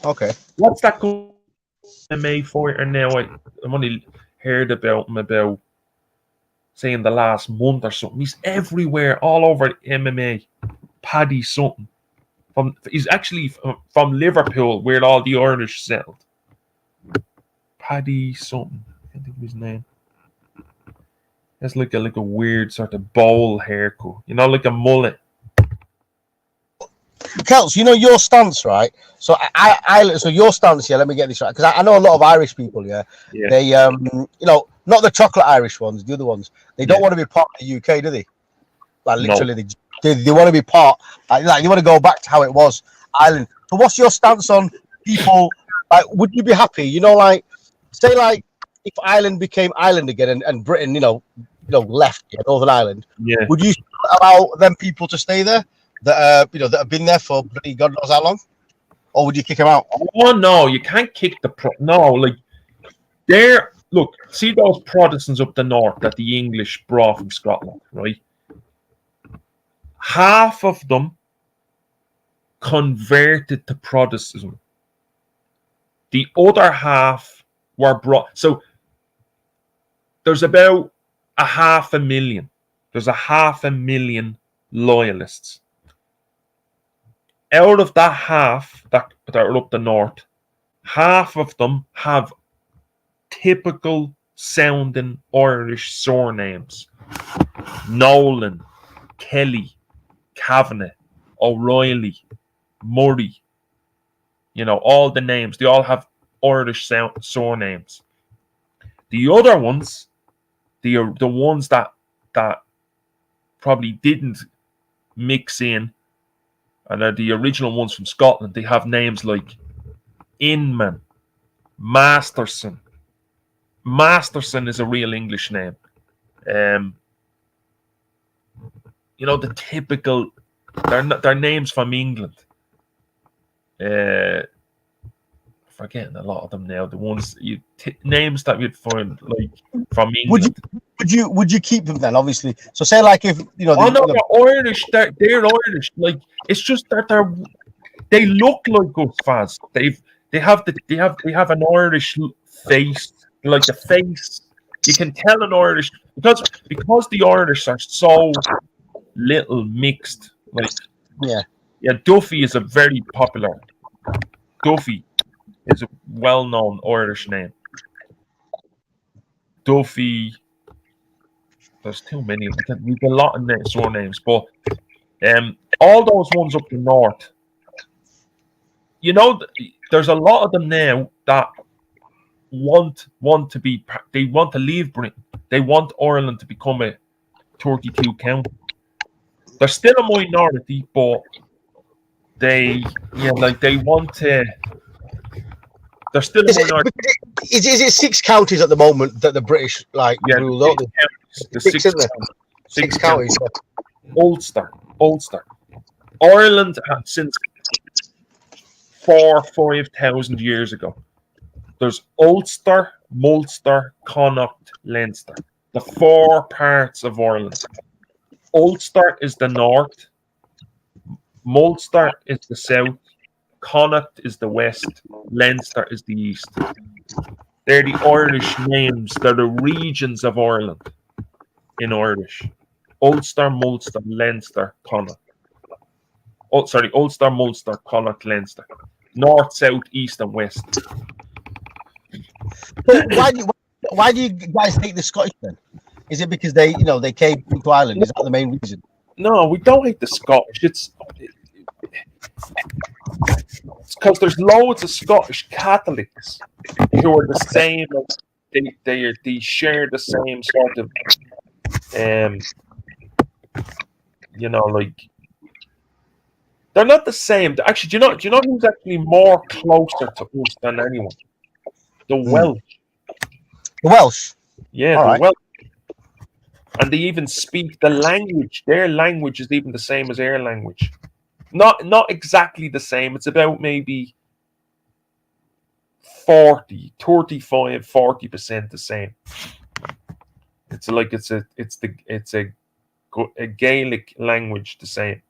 Okay. What's that good MMA fighter now? I've only heard about him about, say, in the last month or something. He's everywhere, all over MMA. Paddy something. He's actually from Liverpool, where all the Irish settled. Paddy something. I can't think of his name. It's like a weird sort of bowl haircut. You know, like a mullet. Celts, you know your stance, right? So so your stance, yeah. Let me get this right, because I know a lot of Irish people. Yeah, they you know, not the chocolate Irish ones, the other ones. They don't want to be part of the UK, do they? Like literally, they want to be part. Like they want to go back to how it was, Ireland. So what's your stance on people? Like, would you be happy? You know, like say like if Ireland became Ireland again and Britain, you know, left Northern Ireland. Yeah. Would you allow them people to stay there? That you know, that have been there for bloody God knows how long, or would you kick them out? Oh no, you can't kick no. Like, they're, look, see those Protestants up the north that the English brought from Scotland, right? Half of them converted to Protestantism. The other half were brought. So there's about 500,000. There's 500,000 loyalists. Out of that half that are up the north, half of them have typical sounding Irish surnames. Nolan, Kelly, Kavanagh, O'Reilly, Murray. You know, all the names. They all have Irish surnames. The other ones, the ones that probably didn't mix in, and are the original ones from Scotland, they have names like Inman, Masterson. Masterson is a real English name. You know, the typical, they're names from England. Forgetting a lot of them now. The ones names that you'd find like from England. Would you keep them then? Obviously. So say like if you know. They're Irish. They're Irish. Like, it's just that they look like us fans. They have an Irish face, like the face. You can tell an Irish because the Irish are so little mixed. Like, yeah. Duffy is a very popular. Duffy is a well-known Irish name. Duffy. There's too many. We've a lot of surnames, but all those ones up the north. You know, there's a lot of them now that want to be. They want to leave Britain. They want Ireland to become a 32 county. They're still a minority, but they want to. They're still a minority. Is it 6 counties at the moment that the British rule? Don't they? The Six, isn't it? six 6 counties. Ulster. Ireland since 4,000-5,000 years ago. There's Ulster, Munster, Connacht, Leinster. The 4 parts of Ireland. Ulster is the north. Munster is the south. Connacht is the west. Leinster is the east. They're the Irish names. They're the regions of Ireland in Irish. Ulster, Munster, Leinster, Connacht. Ulster, Munster, Connacht, Leinster. North, south, east, and west. But why do you guys hate the Scottish then? Is it because they came to Ireland? Is that the main reason? No, we don't hate the Scottish. It's because there's loads of Scottish Catholics who are the same. They share the same sort of, they're not the same. Actually, do you know who's actually more closer to us than anyone? The Welsh. The Welsh. Yeah, All the right. Welsh. And they even speak the language. Their language is even the same as our language. Not exactly the same. It's about maybe 40% the same. It's like it's a Gaelic language the same.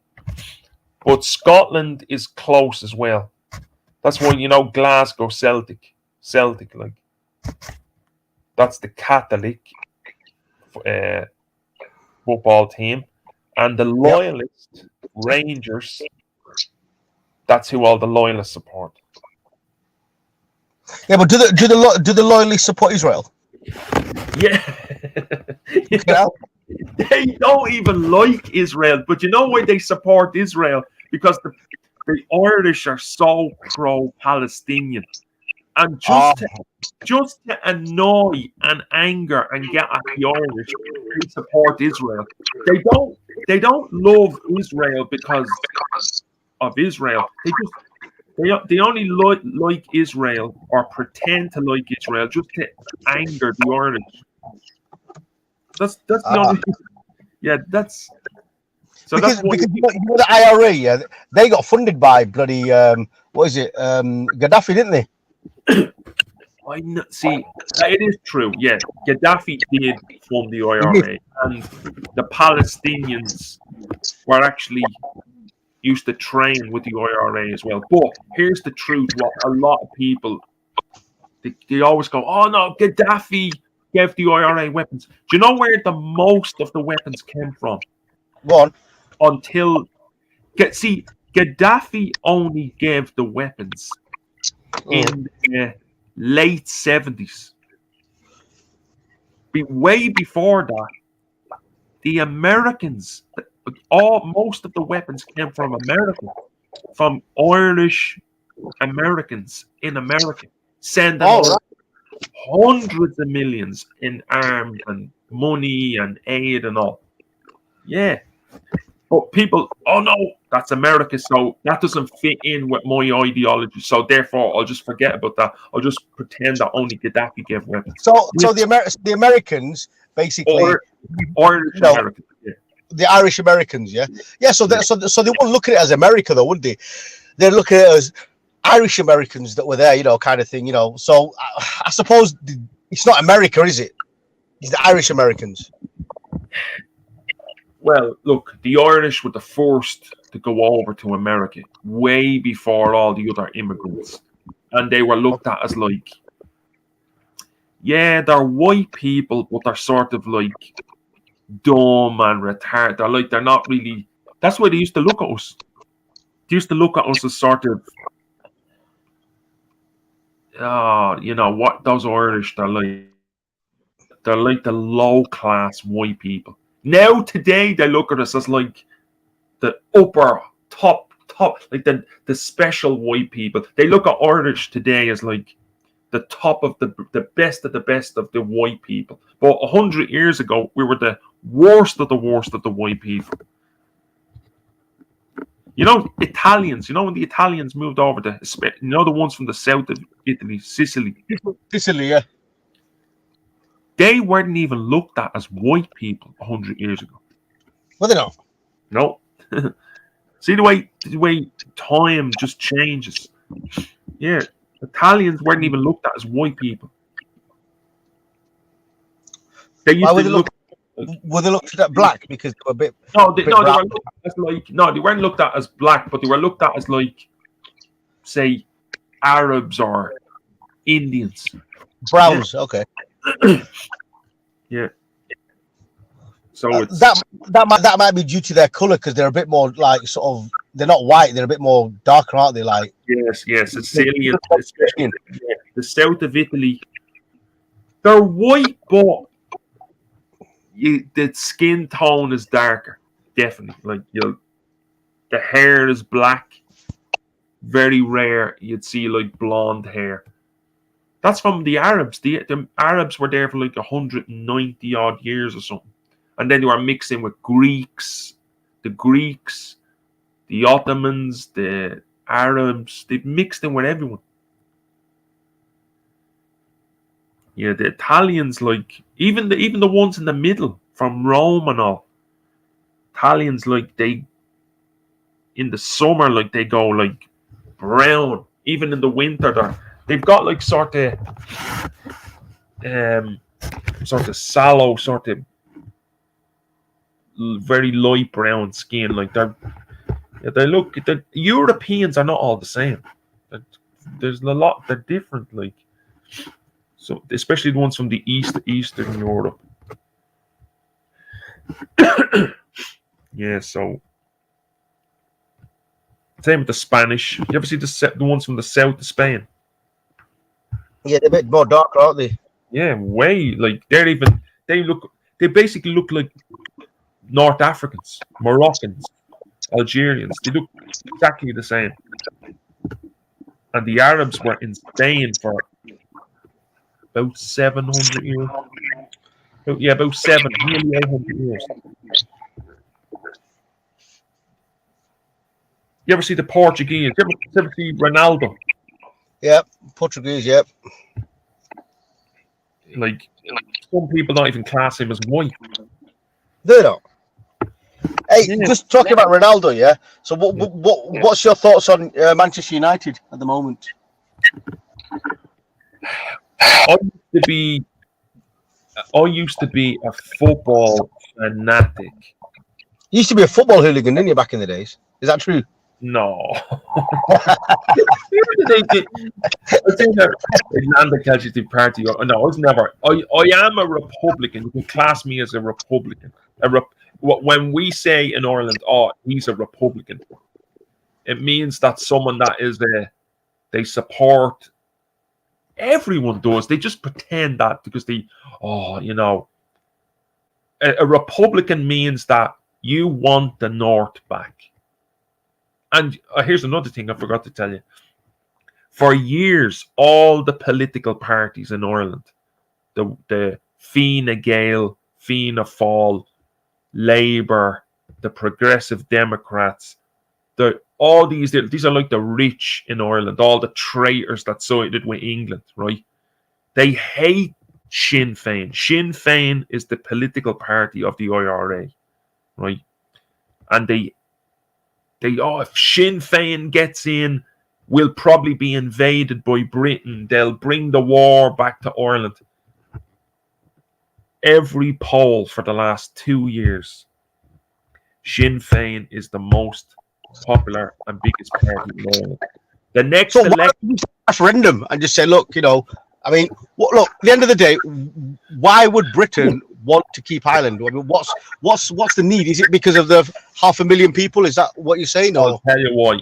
But Scotland is close as well. That's why Glasgow Celtic like that's the Catholic football team, and the Loyalist Rangers. That's who all the Loyalists support. Yeah, but do the Loyalists support Israel? Yeah. They don't even like Israel, but you know why they support Israel? Because the Irish are so pro-Palestinian, and just to annoy and anger and get at the Irish, they support Israel. They don't love Israel because of Israel. They only like Israel or pretend to like Israel just to anger the Irish. That's the only. Yeah, that's. So because that's the IRA, they got funded by bloody Gaddafi, didn't they? See, it is true. Yeah, Gaddafi did fund the IRA, and the Palestinians were actually used to train with the IRA as well. But here's the truth: what a lot of people they always go, "Oh no, Gaddafi gave the IRA weapons." Do you know where the most of the weapons came from? Go on. Gaddafi only gave the weapons in the late 70s. Way before that, the Americans, most of the weapons came from America, from Irish Americans in America, sending hundreds of millions in arms and money and aid and all. Yeah. But people, oh no, that's America, so that doesn't fit in with my ideology. So therefore, I'll just forget about that. I'll just pretend that only Gaddafi gave weapons. So the Americans basically, Irish Americans, the Irish Americans, yeah. So they wouldn't look at it as America, though, would they? They'd look at it as Irish Americans that were there, kind of thing, So I suppose it's not America, is it? It's the Irish Americans. Well, look, the Irish were the first to go over to America way before all the other immigrants. And they were looked at as like, yeah, they're white people, but they're sort of like dumb and retarded. They're not really. That's why they used to look at us. They used to look at us as sort of, what those Irish, they're like the low class white people. Now today they look at us as like the upper top, like the special white people. They look at Irish today as like the top of the best of the white people. But 100 years ago, we were the worst of the white people. You know, Italians. You know when the Italians moved over to, you know, the ones from the south of Italy, Sicily. Sicily, yeah. They weren't even looked at as white people 100 years ago. Well, they not. No. See the way time just changes. Yeah, Italians weren't even looked at as white people. They used Why were to they look. Were they looked at black because they were a bit? No, they bit were brown? looked at as like no, they weren't looked at as black, but they were looked at as like, say, Arabs or Indians. Browns. Okay. Yeah. So it's that might be due to their color because they're a bit more like sort of. They're not white. They're a bit more darker, aren't they? Like yes, Sicilian, especially the south of Italy. They're white, but the skin tone is darker. Definitely, like the hair is black. Very rare you'd see like blonde hair. That's from the Arabs. The Arabs were there for like 190 odd years or something, and then they were mixing with Greeks, the Ottomans, the Arabs. They've mixed in with everyone. Yeah, the Italians, like even the ones in the middle from Rome and all. Italians, like they in the summer, like they go like brown. Even in the winter, they've got like sort of sallow, sort of very light brown skin. Like they look. The Europeans are not all the same. There's a lot. They're different. Like so, especially the ones from the Eastern Europe. Yeah. So same with the Spanish. You ever see the ones from the south of Spain? yeah, they're a bit more darker, aren't they? Yeah, way like they basically look like North Africans, Moroccans, Algerians. They look exactly the same. And the Arabs were in Spain for about 700 years. About 7, nearly 800 years. You ever see the Portuguese? You ever see Ronaldo? Yep, Portuguese. Yep. Like some people don't even class him as white. They don't. Hey, Yeah. just talking about Ronaldo, yeah. So, what's your thoughts on Manchester United at the moment? I used to be a football fanatic. You used to be a football hooligan, didn't you, back in the days? Is that true? No. Islamic Casualty Party. No, I was never. I am a Republican. You can class me as a Republican. When we say in Ireland, "Oh, he's a Republican," it means that someone that is they support. Everyone does. They just pretend that because a Republican means that you want the North back. And here's another thing I forgot to tell you. For years, all the political parties in Ireland, the Fine Gael, Fianna Fáil, Labour, the Progressive Democrats, all these are like the rich in Ireland, all the traitors that sided with England, right? They hate Sinn Féin. Sinn Féin is the political party of the IRA, right? And if Sinn Féin gets in, we'll probably be invaded by Britain. They'll bring the war back to Ireland. Every poll for the last 2 years, Sinn Féin is the most popular and biggest party in Ireland. The next election, referendum and just say, look, I mean, look. At the end of the day, why would Britain want to keep Ireland? I mean, what's the need? Is it because of the 500,000 people? Is that what you're saying? Or I'll tell you why.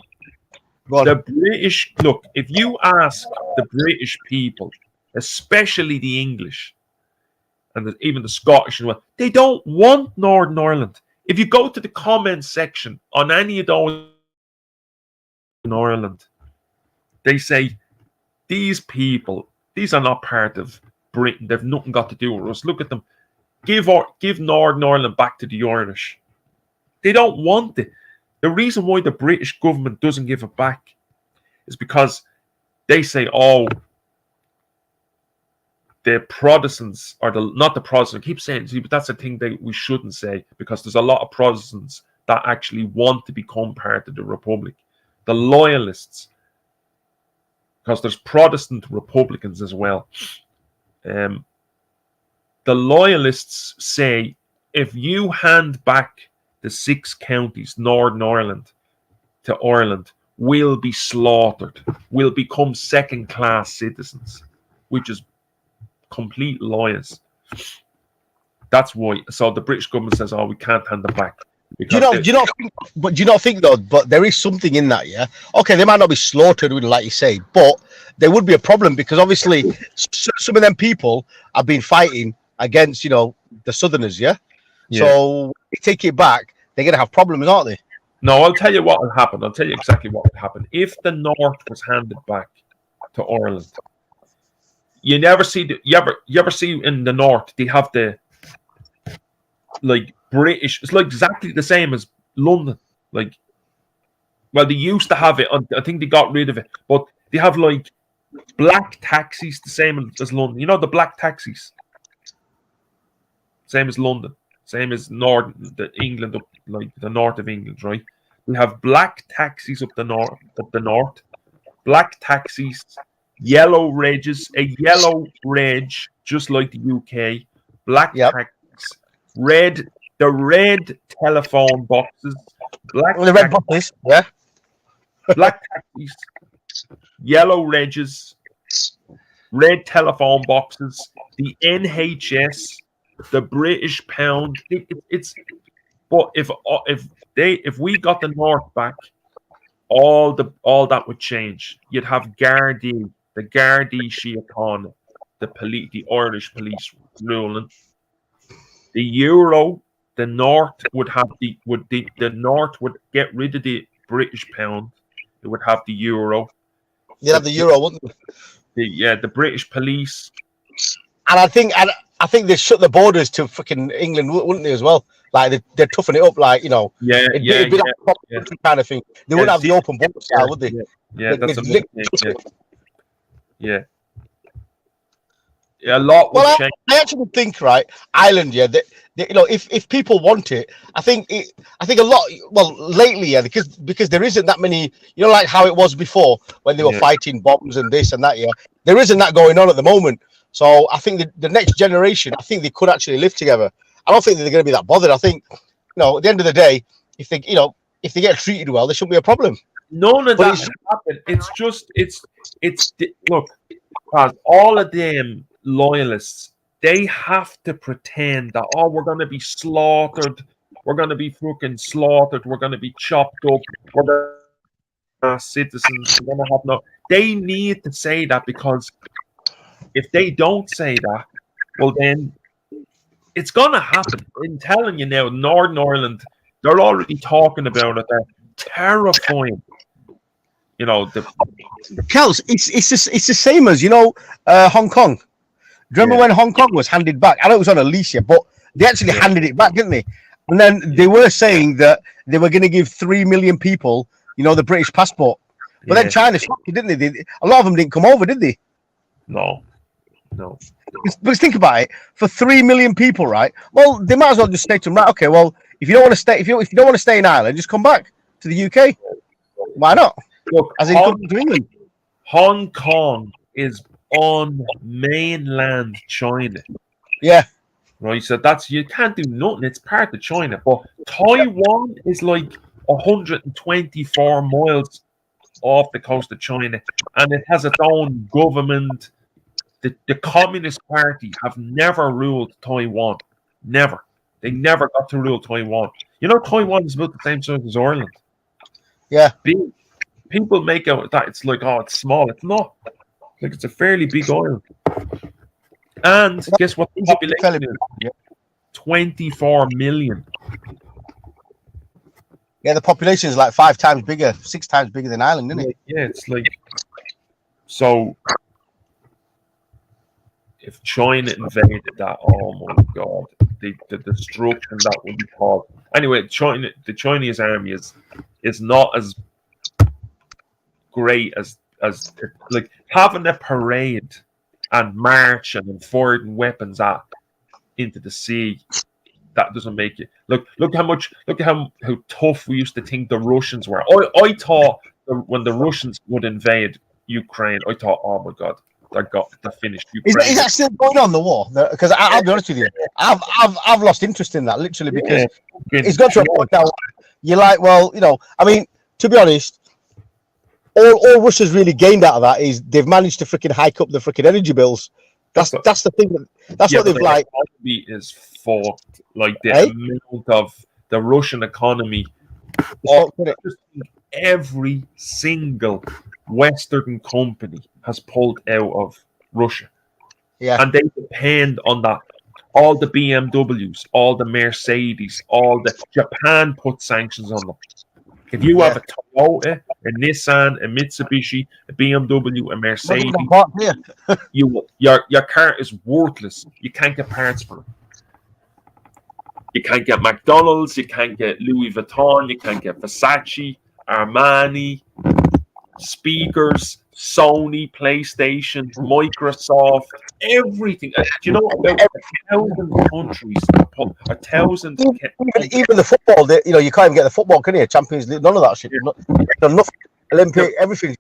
The British, look, if you ask the British people, especially the English and even the Scottish, they don't want Northern Ireland. If you go to the comment section on any of those in Ireland, they say these people, these are not part of Britain. They've nothing got to do with us. Look at them. Give Northern Ireland back to the Irish. They don't want it. The reason why the British government doesn't give it back is because they say, oh, the Protestants, or not the Protestants, I keep saying, see, but that's a thing that we shouldn't say, because there's a lot of Protestants that actually want to become part of the Republic. The loyalists, because there's Protestant Republicans as well. The loyalists say, if you hand back the 6 counties, Northern Ireland, to Ireland, we'll be slaughtered. We'll become second-class citizens, which is complete lies. That's why. So the British government says, "Oh, we can't hand them back." Do you not think though? But there is something in that, yeah. Okay, they might not be slaughtered, like you say, but there would be a problem because obviously some of them people have been fighting against, the Southerners, yeah. So if they take it back, they're gonna have problems, aren't they? No, I'll tell you what will happen. I'll tell you exactly what would happen if the North was handed back to Ireland. You never see you ever see in the North they have the British. It's like exactly the same as London. They used to have it. I think they got rid of it, but they have black taxis, the same as London. You know the black taxis, same as London, same as England, the north of England, right? We have black taxis up the north, black taxis. Yellow regs, a yellow reg, just like the UK. Black taxis, the red telephone boxes, red boxes, yeah. Black taxis, yellow regs, red telephone boxes, the NHS, the British pound. But if we got the North back, all that would change. You'd have Gardaí. The Gardaí Síochána, the Irish police ruling. The euro, the North would have the North would get rid of the British pound. It would have the euro. You'd have the euro, wouldn't they? The British police. And I think they shut the borders to fucking England, wouldn't they, as well? They're toughing it up, it'd be like a proper kind of thing. They wouldn't have the open border style, would they? Yeah, that's a thing. Yeah. A lot would change. I actually think, right, Ireland, that if people want it, I think a lot. Well, lately, because there isn't that many. Like how it was before when they were fighting bombs and this and that. Yeah, there isn't that going on at the moment. So I think the next generation, I think they could actually live together. I don't think they're going to be that bothered. I think, at the end of the day, if they get treated well, there shouldn't be a problem. None of that happened. Look, guys, all of them loyalists, they have to pretend that, we're going to be slaughtered. We're going to be fucking slaughtered. We're going to be chopped up. We're going to be citizens. We're going to have no. They need to say that, because if they don't say that, well, then it's going to happen. I'm telling you now, Northern Ireland, they're already talking about it. They're terrifying. Celts, it's the same as Hong Kong. Do you remember when Hong Kong was handed back? I know it was on a lease, but they actually handed it back, didn't they? And then they were saying that they were going to give 3 million people, the British passport. But then China stopped it, didn't they? A lot of them didn't come over, did they? No. But think about it. For 3 million people, right? Well, they might as well just say to them, right? Okay, well, if you don't want to stay, if you don't want to stay in Ireland, just come back to the UK. Why not? Look, as in come to England. Hong Kong is on mainland China. Yeah. Right. So you can't do nothing. It's part of China. But Taiwan is 124 miles off the coast of China, and it has its own government. The Communist Party have never ruled Taiwan. Never. They never got to rule Taiwan. Taiwan is about the same size as Ireland. Yeah. People make out that it's it's small. It's not. It's a fairly big island. And guess what? The population is 24 million. Yeah, the population is 5 times bigger, 6 times bigger than Ireland, isn't it? Yeah, it's so. If China invaded that, oh my God, the destruction that would be caused. Anyway, the Chinese army is not as great as like having a parade and marching and firing weapons into the sea. That doesn't make it look how tough we used to think the Russians were. I thought when the Russians would invade Ukraine, I thought, oh my god, they're finished. Is that still going on, the war? Because I'll be honest with you, I've lost interest in that literally because it's got to a point now. You're like, well, I mean, to be honest, all Russia's really gained out of that is they've managed to freaking hike up the freaking energy bills. That's the thing. That's what they've like. Economy is fucked. Like the amount of the Russian economy. Every single Western company has pulled out of Russia. Yeah, and they depend on that. All the BMWs, all the Mercedes, Japan put sanctions on them. If you have a Toyota, a Nissan, a Mitsubishi, a BMW, a Mercedes, your car is worthless. You can't get parts for it. You can't get McDonald's, you can't get Louis Vuitton, you can't get Versace, Armani, speakers, Sony, PlayStation, Microsoft, everything. Do you know about 1,000 countries? 1,000. Even the football, you can't even get the football, can you? Champions League, none of that shit. Nothing. Olympic, everything.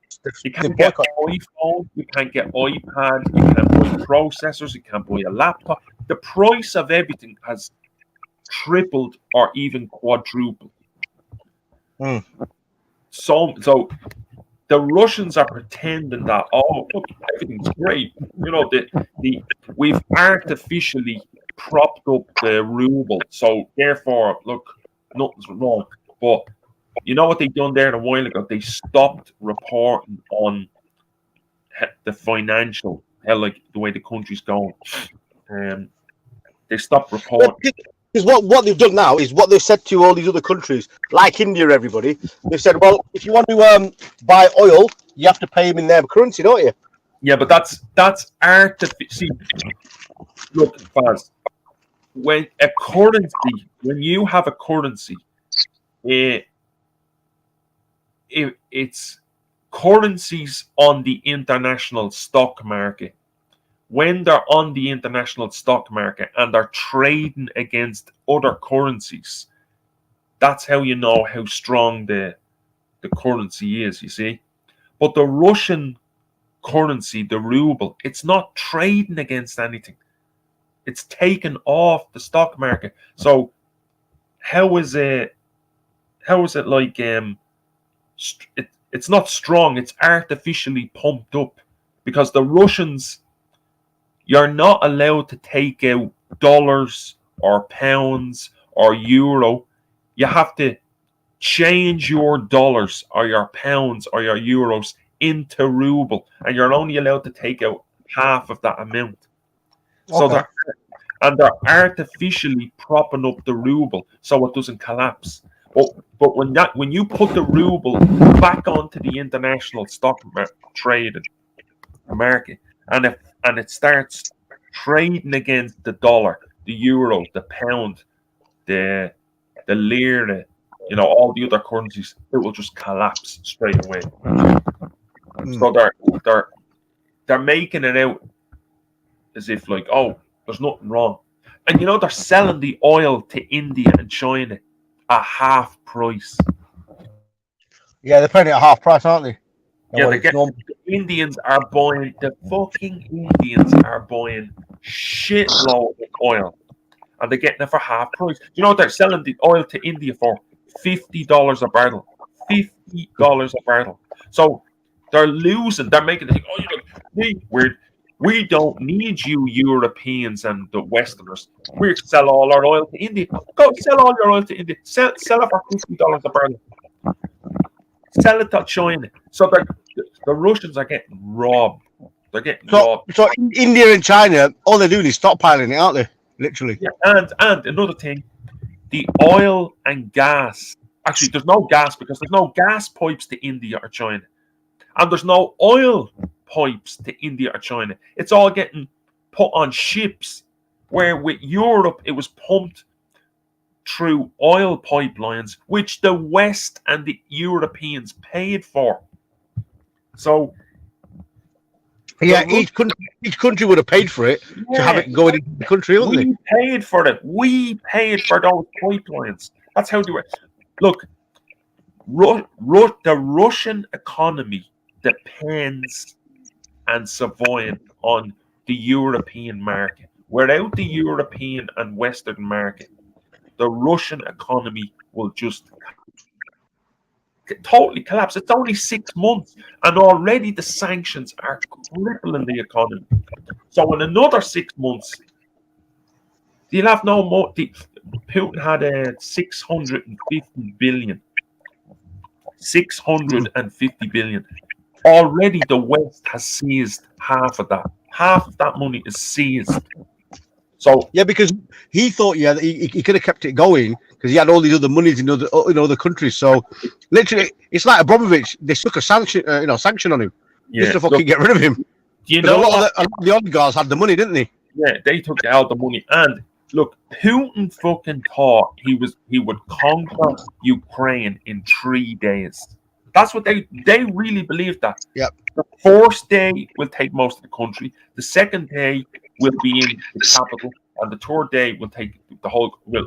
You can't get iPhone, you can't get iPad, you can't buy processors, you can't buy a laptop. The price of everything has tripled or even quadrupled. So the Russians are pretending that look, everything's great. We've artificially propped up the ruble, so therefore, look, nothing's wrong. But you know what they done there a while ago? They stopped reporting on the financial, the way the country's going. They stopped reporting. Because what they've done now is what they've said to all these other countries, like India, everybody. They've said, well, if you want to buy oil, you have to pay them in their currency, don't you? Yeah, but that's artificial. Look, Faz, when you have a currency, it's currencies on the international stock market. When they're on the international stock market and they're trading against other currencies, that's how you know how strong the currency is, you see. But the Russian currency, the ruble, it's not trading against anything. It's taken off the stock market. So how is it like it's not strong, it's artificially pumped up because the Russians, you're not allowed to take out dollars or pounds or euro. You have to change your dollars or your pounds or your euros into ruble, and you're only allowed to take out half of that amount. Okay. So they're artificially propping up the ruble so it doesn't collapse. But when you put the ruble back onto the international stock trading market, and it starts trading against the dollar, the euro, the pound, the lira, all the other currencies, it will just collapse straight away. So they're making it out as if like, oh, there's nothing wrong. And they're selling the oil to India and China at half price. Yeah, they're paying it at half price, aren't they? Yeah, the Indians are buying shitload of oil, and they're getting it for half price. You know what they're selling the oil to India for? $50 a barrel. $50 a barrel. So they're losing. They're making it think, we don't need you Europeans and the Westerners. We sell all our oil to India. Go sell all your oil to India. Sell it for $50 a barrel. Sell it to China. So the Russians are getting robbed. They're getting robbed. So India and China, all they're doing is stockpiling it, aren't they? Literally. Yeah, and another thing, the oil and gas. Actually, there's no gas because there's no gas pipes to India or China. And there's no oil pipes to India or China. It's all getting put on ships Where with Europe, it was pumped through oil pipelines, which the West and the Europeans paid for. So, Yeah, each country would have paid for it to have it going into the country, wouldn't we paid for it. We paid for those pipelines. That's how they were. Look, the Russian economy depends and survives on the European market. Without the European and Western market, the Russian economy will just totally collapse. It's only 6 months, and already the sanctions are crippling the economy. So in another 6 months, you'll have no more. Putin had a 650 billion. 650 billion. Already the West has seized half of that. Half of that money is seized. So Yeah, because he thought that he could have kept it going because he had all these other monies in other countries. So literally, it's like Abramovich. They took a sanction, sanction on him just to fucking get rid of him. You know, a lot of the oligarchs had the money, didn't they? Yeah, they took out the money. And look, Putin fucking thought he would conquer Ukraine in 3 days. That's what they really believed that. Yep. The first day will take most of the country. The second day will be in the capital, and the third day will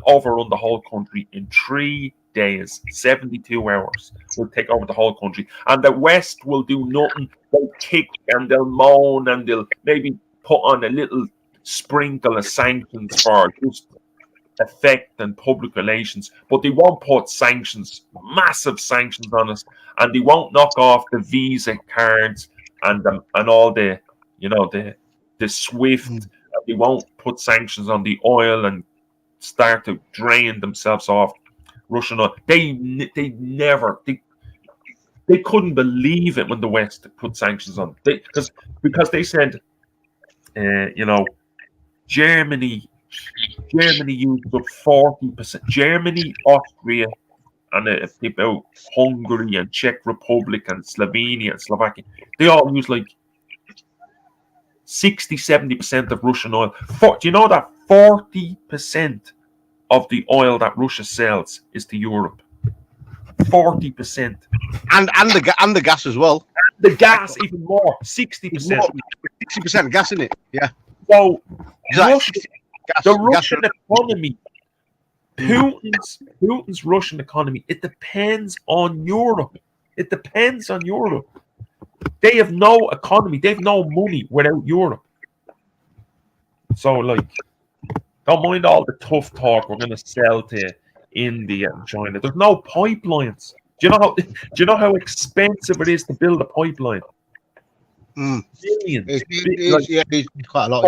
overrun the whole country in 3 days, 72 hours. Will take over the whole country, and the West will do nothing. They'll kick and they'll moan and they'll maybe put on a little sprinkle of sanctions for just effect and public relations, but they won't put massive sanctions on us, and they won't knock off the Visa cards and all the SWIFT. They won't put sanctions on the oil and start to drain themselves off Russian oil. They couldn't believe it when the West put sanctions on because they said, Germany used up 40%. Germany, Austria, and about Hungary and Czech Republic and Slovenia and Slovakia, they all use like 60-70% of Russian oil. Do you know that 40% of the oil that Russia sells is to Europe? 40%. And the gas as well. The gas even more, 60%. 60% gas in it. Yeah. So Exactly. the Russian economy, Putin's Russian economy, it depends on Europe. It depends on Europe. They have no economy. They have no money without Europe. So, don't mind all the tough talk. We're going to sell to India and China. There's no pipelines. Do you know how expensive it is to build a pipeline? Billions. It's quite a lot.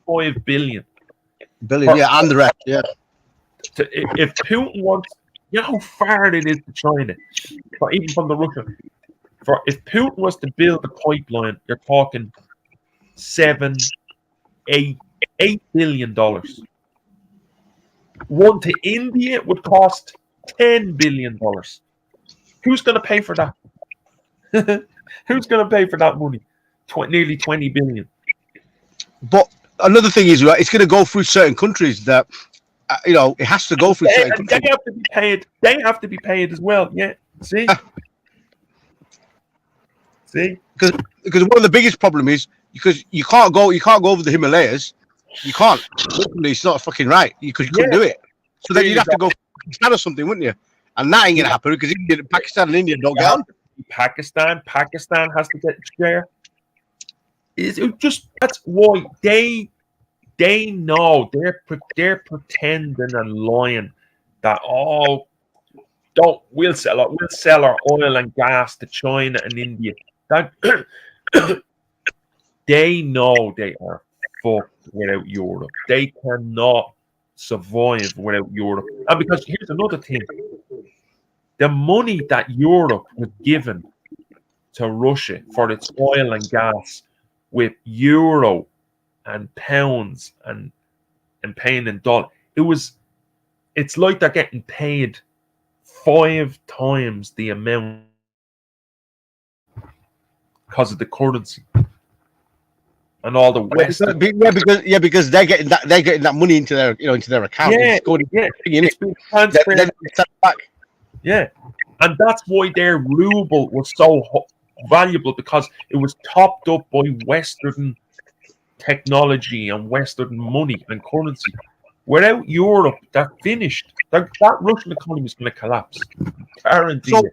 5 billion. And the rest. Yeah. If Putin wants, you know how far it is to China, even from the Russian. If Putin was to build a pipeline, you're talking $8 billion. One to India would cost $10 billion. Who's going to pay for that? Who's going to pay for that money? Nearly 20 billion. But another thing is, it's going to go through certain countries that, it has to go through certain countries. They have to be paid. They have to be paid as well. Yeah. See? Because one of the biggest problem is because you can't go over the Himalayas. You can't. Literally, it's not fucking right because you couldn't do it. So then you'd have to go Pakistan or something, wouldn't you? And that ain't gonna happen because Pakistan and India don't get on. Pakistan has to get its share. That's why they know they're pretending and lying that we'll sell our oil and gas to China and India. That they know they are fucked without Europe. They cannot survive without Europe. And because here's another thing. The money that Europe was given to Russia for its oil and gas with euro and pounds and paying in dollars, it's like they're getting paid 5 times the amount because of the currency. and all the West. Because they're getting that money into their account. Yeah, it's going it's been transferred. Then it's sent back. Yeah, and that's why their ruble was so valuable, because it was topped up by Western technology and Western money and currency. Without Europe, that finished. That Russian economy is going to collapse. Guaranteed.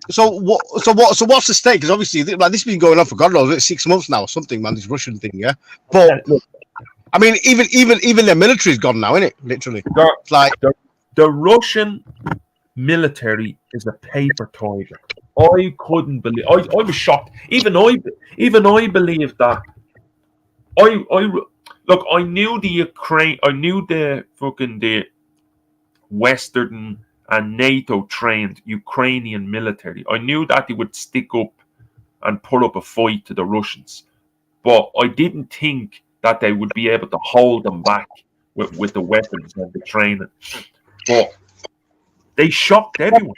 So what's the stake? Because obviously, this has been going on for God knows 6 months now or something, man. This Russian thing, yeah. But look, I mean, even their military's gone now, isn't it? Literally, it's like the Russian military is a paper tiger. I couldn't believe. I was shocked. Even I believed that. I knew the Ukraine. I knew the Western and NATO trained Ukrainian military. I knew that they would stick up and put up a fight to the Russians, but I didn't think that they would be able to hold them back with the weapons and the training. But they shocked everyone.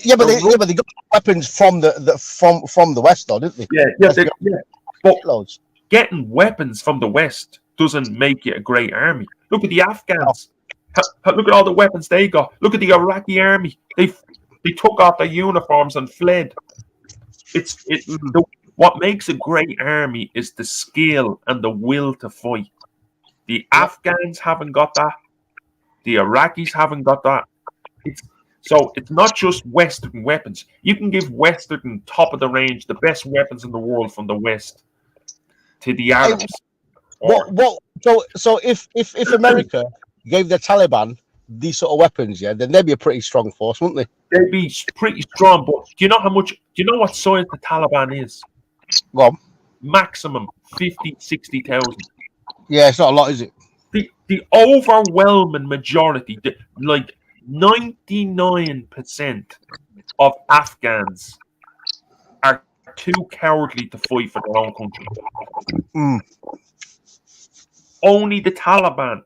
Yeah, but they got weapons from the West, though, didn't they? Yeah. But loads. Getting weapons from the West doesn't make it a great army. Look at the Afghans. Look at all the weapons they got. Look at the Iraqi army. They took off their uniforms and fled. What makes a great army is the skill and the will to fight. The Afghans haven't got that. The Iraqis haven't got that. So it's not just Western weapons. You can give Western top of the range, the best weapons in the world from the West to the Arabs. So if America gave the Taliban these sort of weapons, yeah, then they'd be a pretty strong force, wouldn't they? They'd be pretty strong, but do you know what size the Taliban is? Well, maximum 50, 60,000. Yeah, it's not a lot, is it? The overwhelming majority, like 99% of Afghans are too cowardly to fight for their own country. Only the Taliban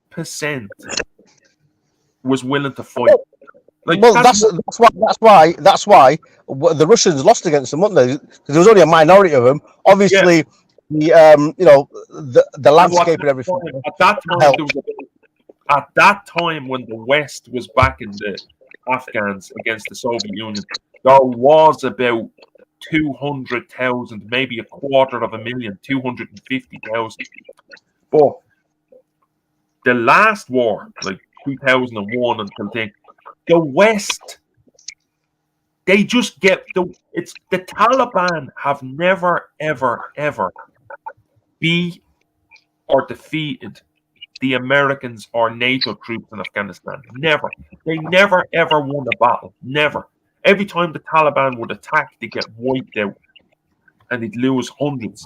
percent was willing to fight. That's why the Russians lost against them, weren't they? Because there was only a minority of them. Obviously, the landscape and everything. At that time, when the West was backing the Afghans against the Soviet Union, there was about 200,000, maybe 250,000. 250,000. But the last war, like 2001 until then, the West, they just get the Taliban have never, ever, ever defeated the Americans or NATO troops in Afghanistan. Never. They never, ever won a battle. Never. Every time the Taliban would attack, they get wiped out and they'd lose hundreds.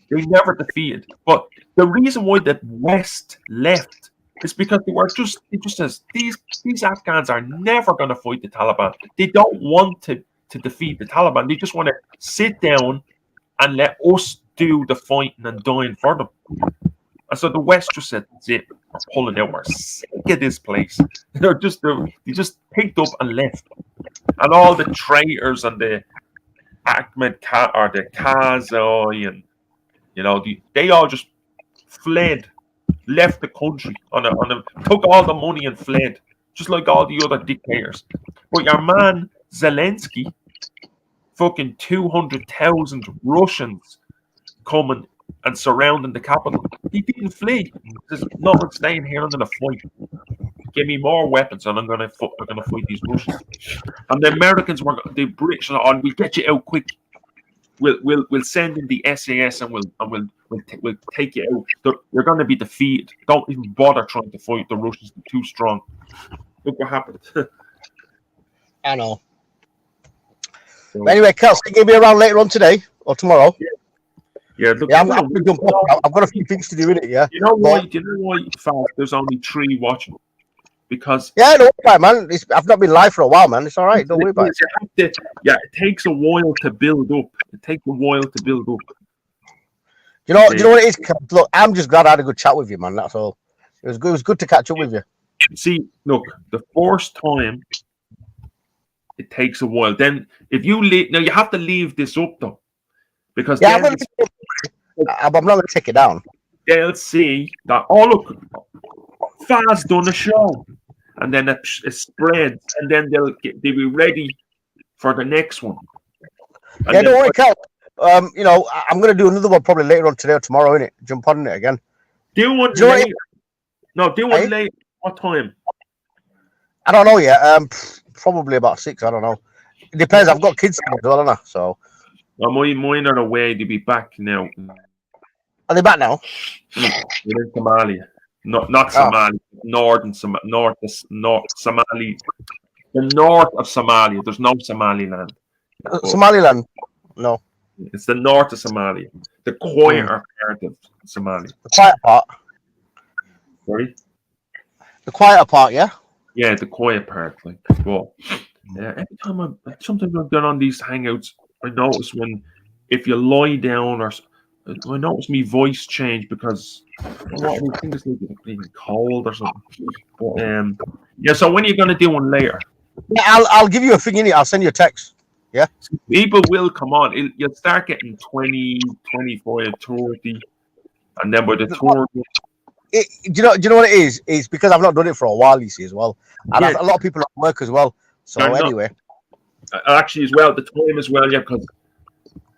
They never defeated. But the reason why the West left is because it just says these Afghans are never going to fight the Taliban. They don't want to defeat the Taliban. They just want to sit down and let us do the fighting and dying for them. And so the West just said, that's it, we're pulling out, we're sick of this place. They just picked up and left. And all the traitors and the Ahmed or the Karzai and they all just fled, left the country took all the money and fled, just like all the other dictators. But your man Zelensky, fucking 200,000 Russians coming and surrounding the capital. He didn't flee. There's no one staying here under the fight. Give me more weapons, and I'm gonna fight these Russians. And the Americans the British are on. We'll get you out quick. We'll send in the SAS and we'll take you out. You're going to be defeated. Don't even bother trying to fight the Russians. They're too strong. Look what happened. I know. So, anyway, Celts, can you be around later on today or tomorrow? Yeah. Look, I've got a few things to do with it. Yeah. You know why? Fast, there's only 3 watching. Because no, right, man. I've not been live for a while, man. It's all right. Don't worry about it. It takes a while to build up. Do you know what it is? Look, I'm just glad I had a good chat with you, man. That's all. It was good to catch up with you. See, look, the first time it takes a while. Then if you leave, now you have to leave this up though. because Yeah, then I'm not going to take it down. they'll see that, oh, look, Faz done a show. And then it spreads, and then they'll be ready for the next one. And Yeah, don't worry, Cal. You know, I'm going to do another one probably later on today or tomorrow, innit? Jump on it again. Do one Do you know later. No, do one later. What time? I don't know yet. Probably about 6. I don't know. It depends. I've got kids as well, haven't I? So. Well, mine are away. They'll be back now. Are they back now? They're in Somalia. Not Somalia. North Somali. The north of Somalia. There's no Somaliland. Somaliland? No. It's the north of Somalia. The quieter part of Somalia. The quiet part. Sorry? The quieter part, yeah? Yeah, the quiet part. Like, well, yeah, every time sometimes I've done on these hangouts, I notice if you lie down or I notice my voice change because I think it's like being cold or something. But, yeah, so when are you going to do one later? Yeah, I'll give you a thing in it. I'll send you a text. Yeah. People will come on. You'll start getting 20, 25, 30, and then by the 30. Do you know what it is? It's because I've not done it for a while, you see, as well. And a lot of people at work as well. So anyway. Actually, as well, the time as well, yeah, because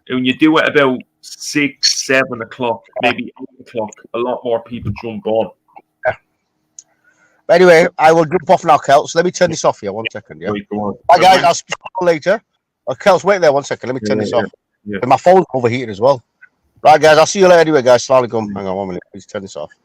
when you do it about 6, 7 o'clock, maybe 8 o'clock, a lot more people jump on. Yeah. But anyway, I will jump off now, Celts. Let me turn this off here. 1 second. Yeah. Right, go on. Bye, guys. I'll speak to you later. Celts, wait there 1 second. Let me turn this off. Yeah. My phone's overheated as well. Right, guys. I'll see you later anyway, guys. Slowly come. Hang on 1 minute. Please turn this off.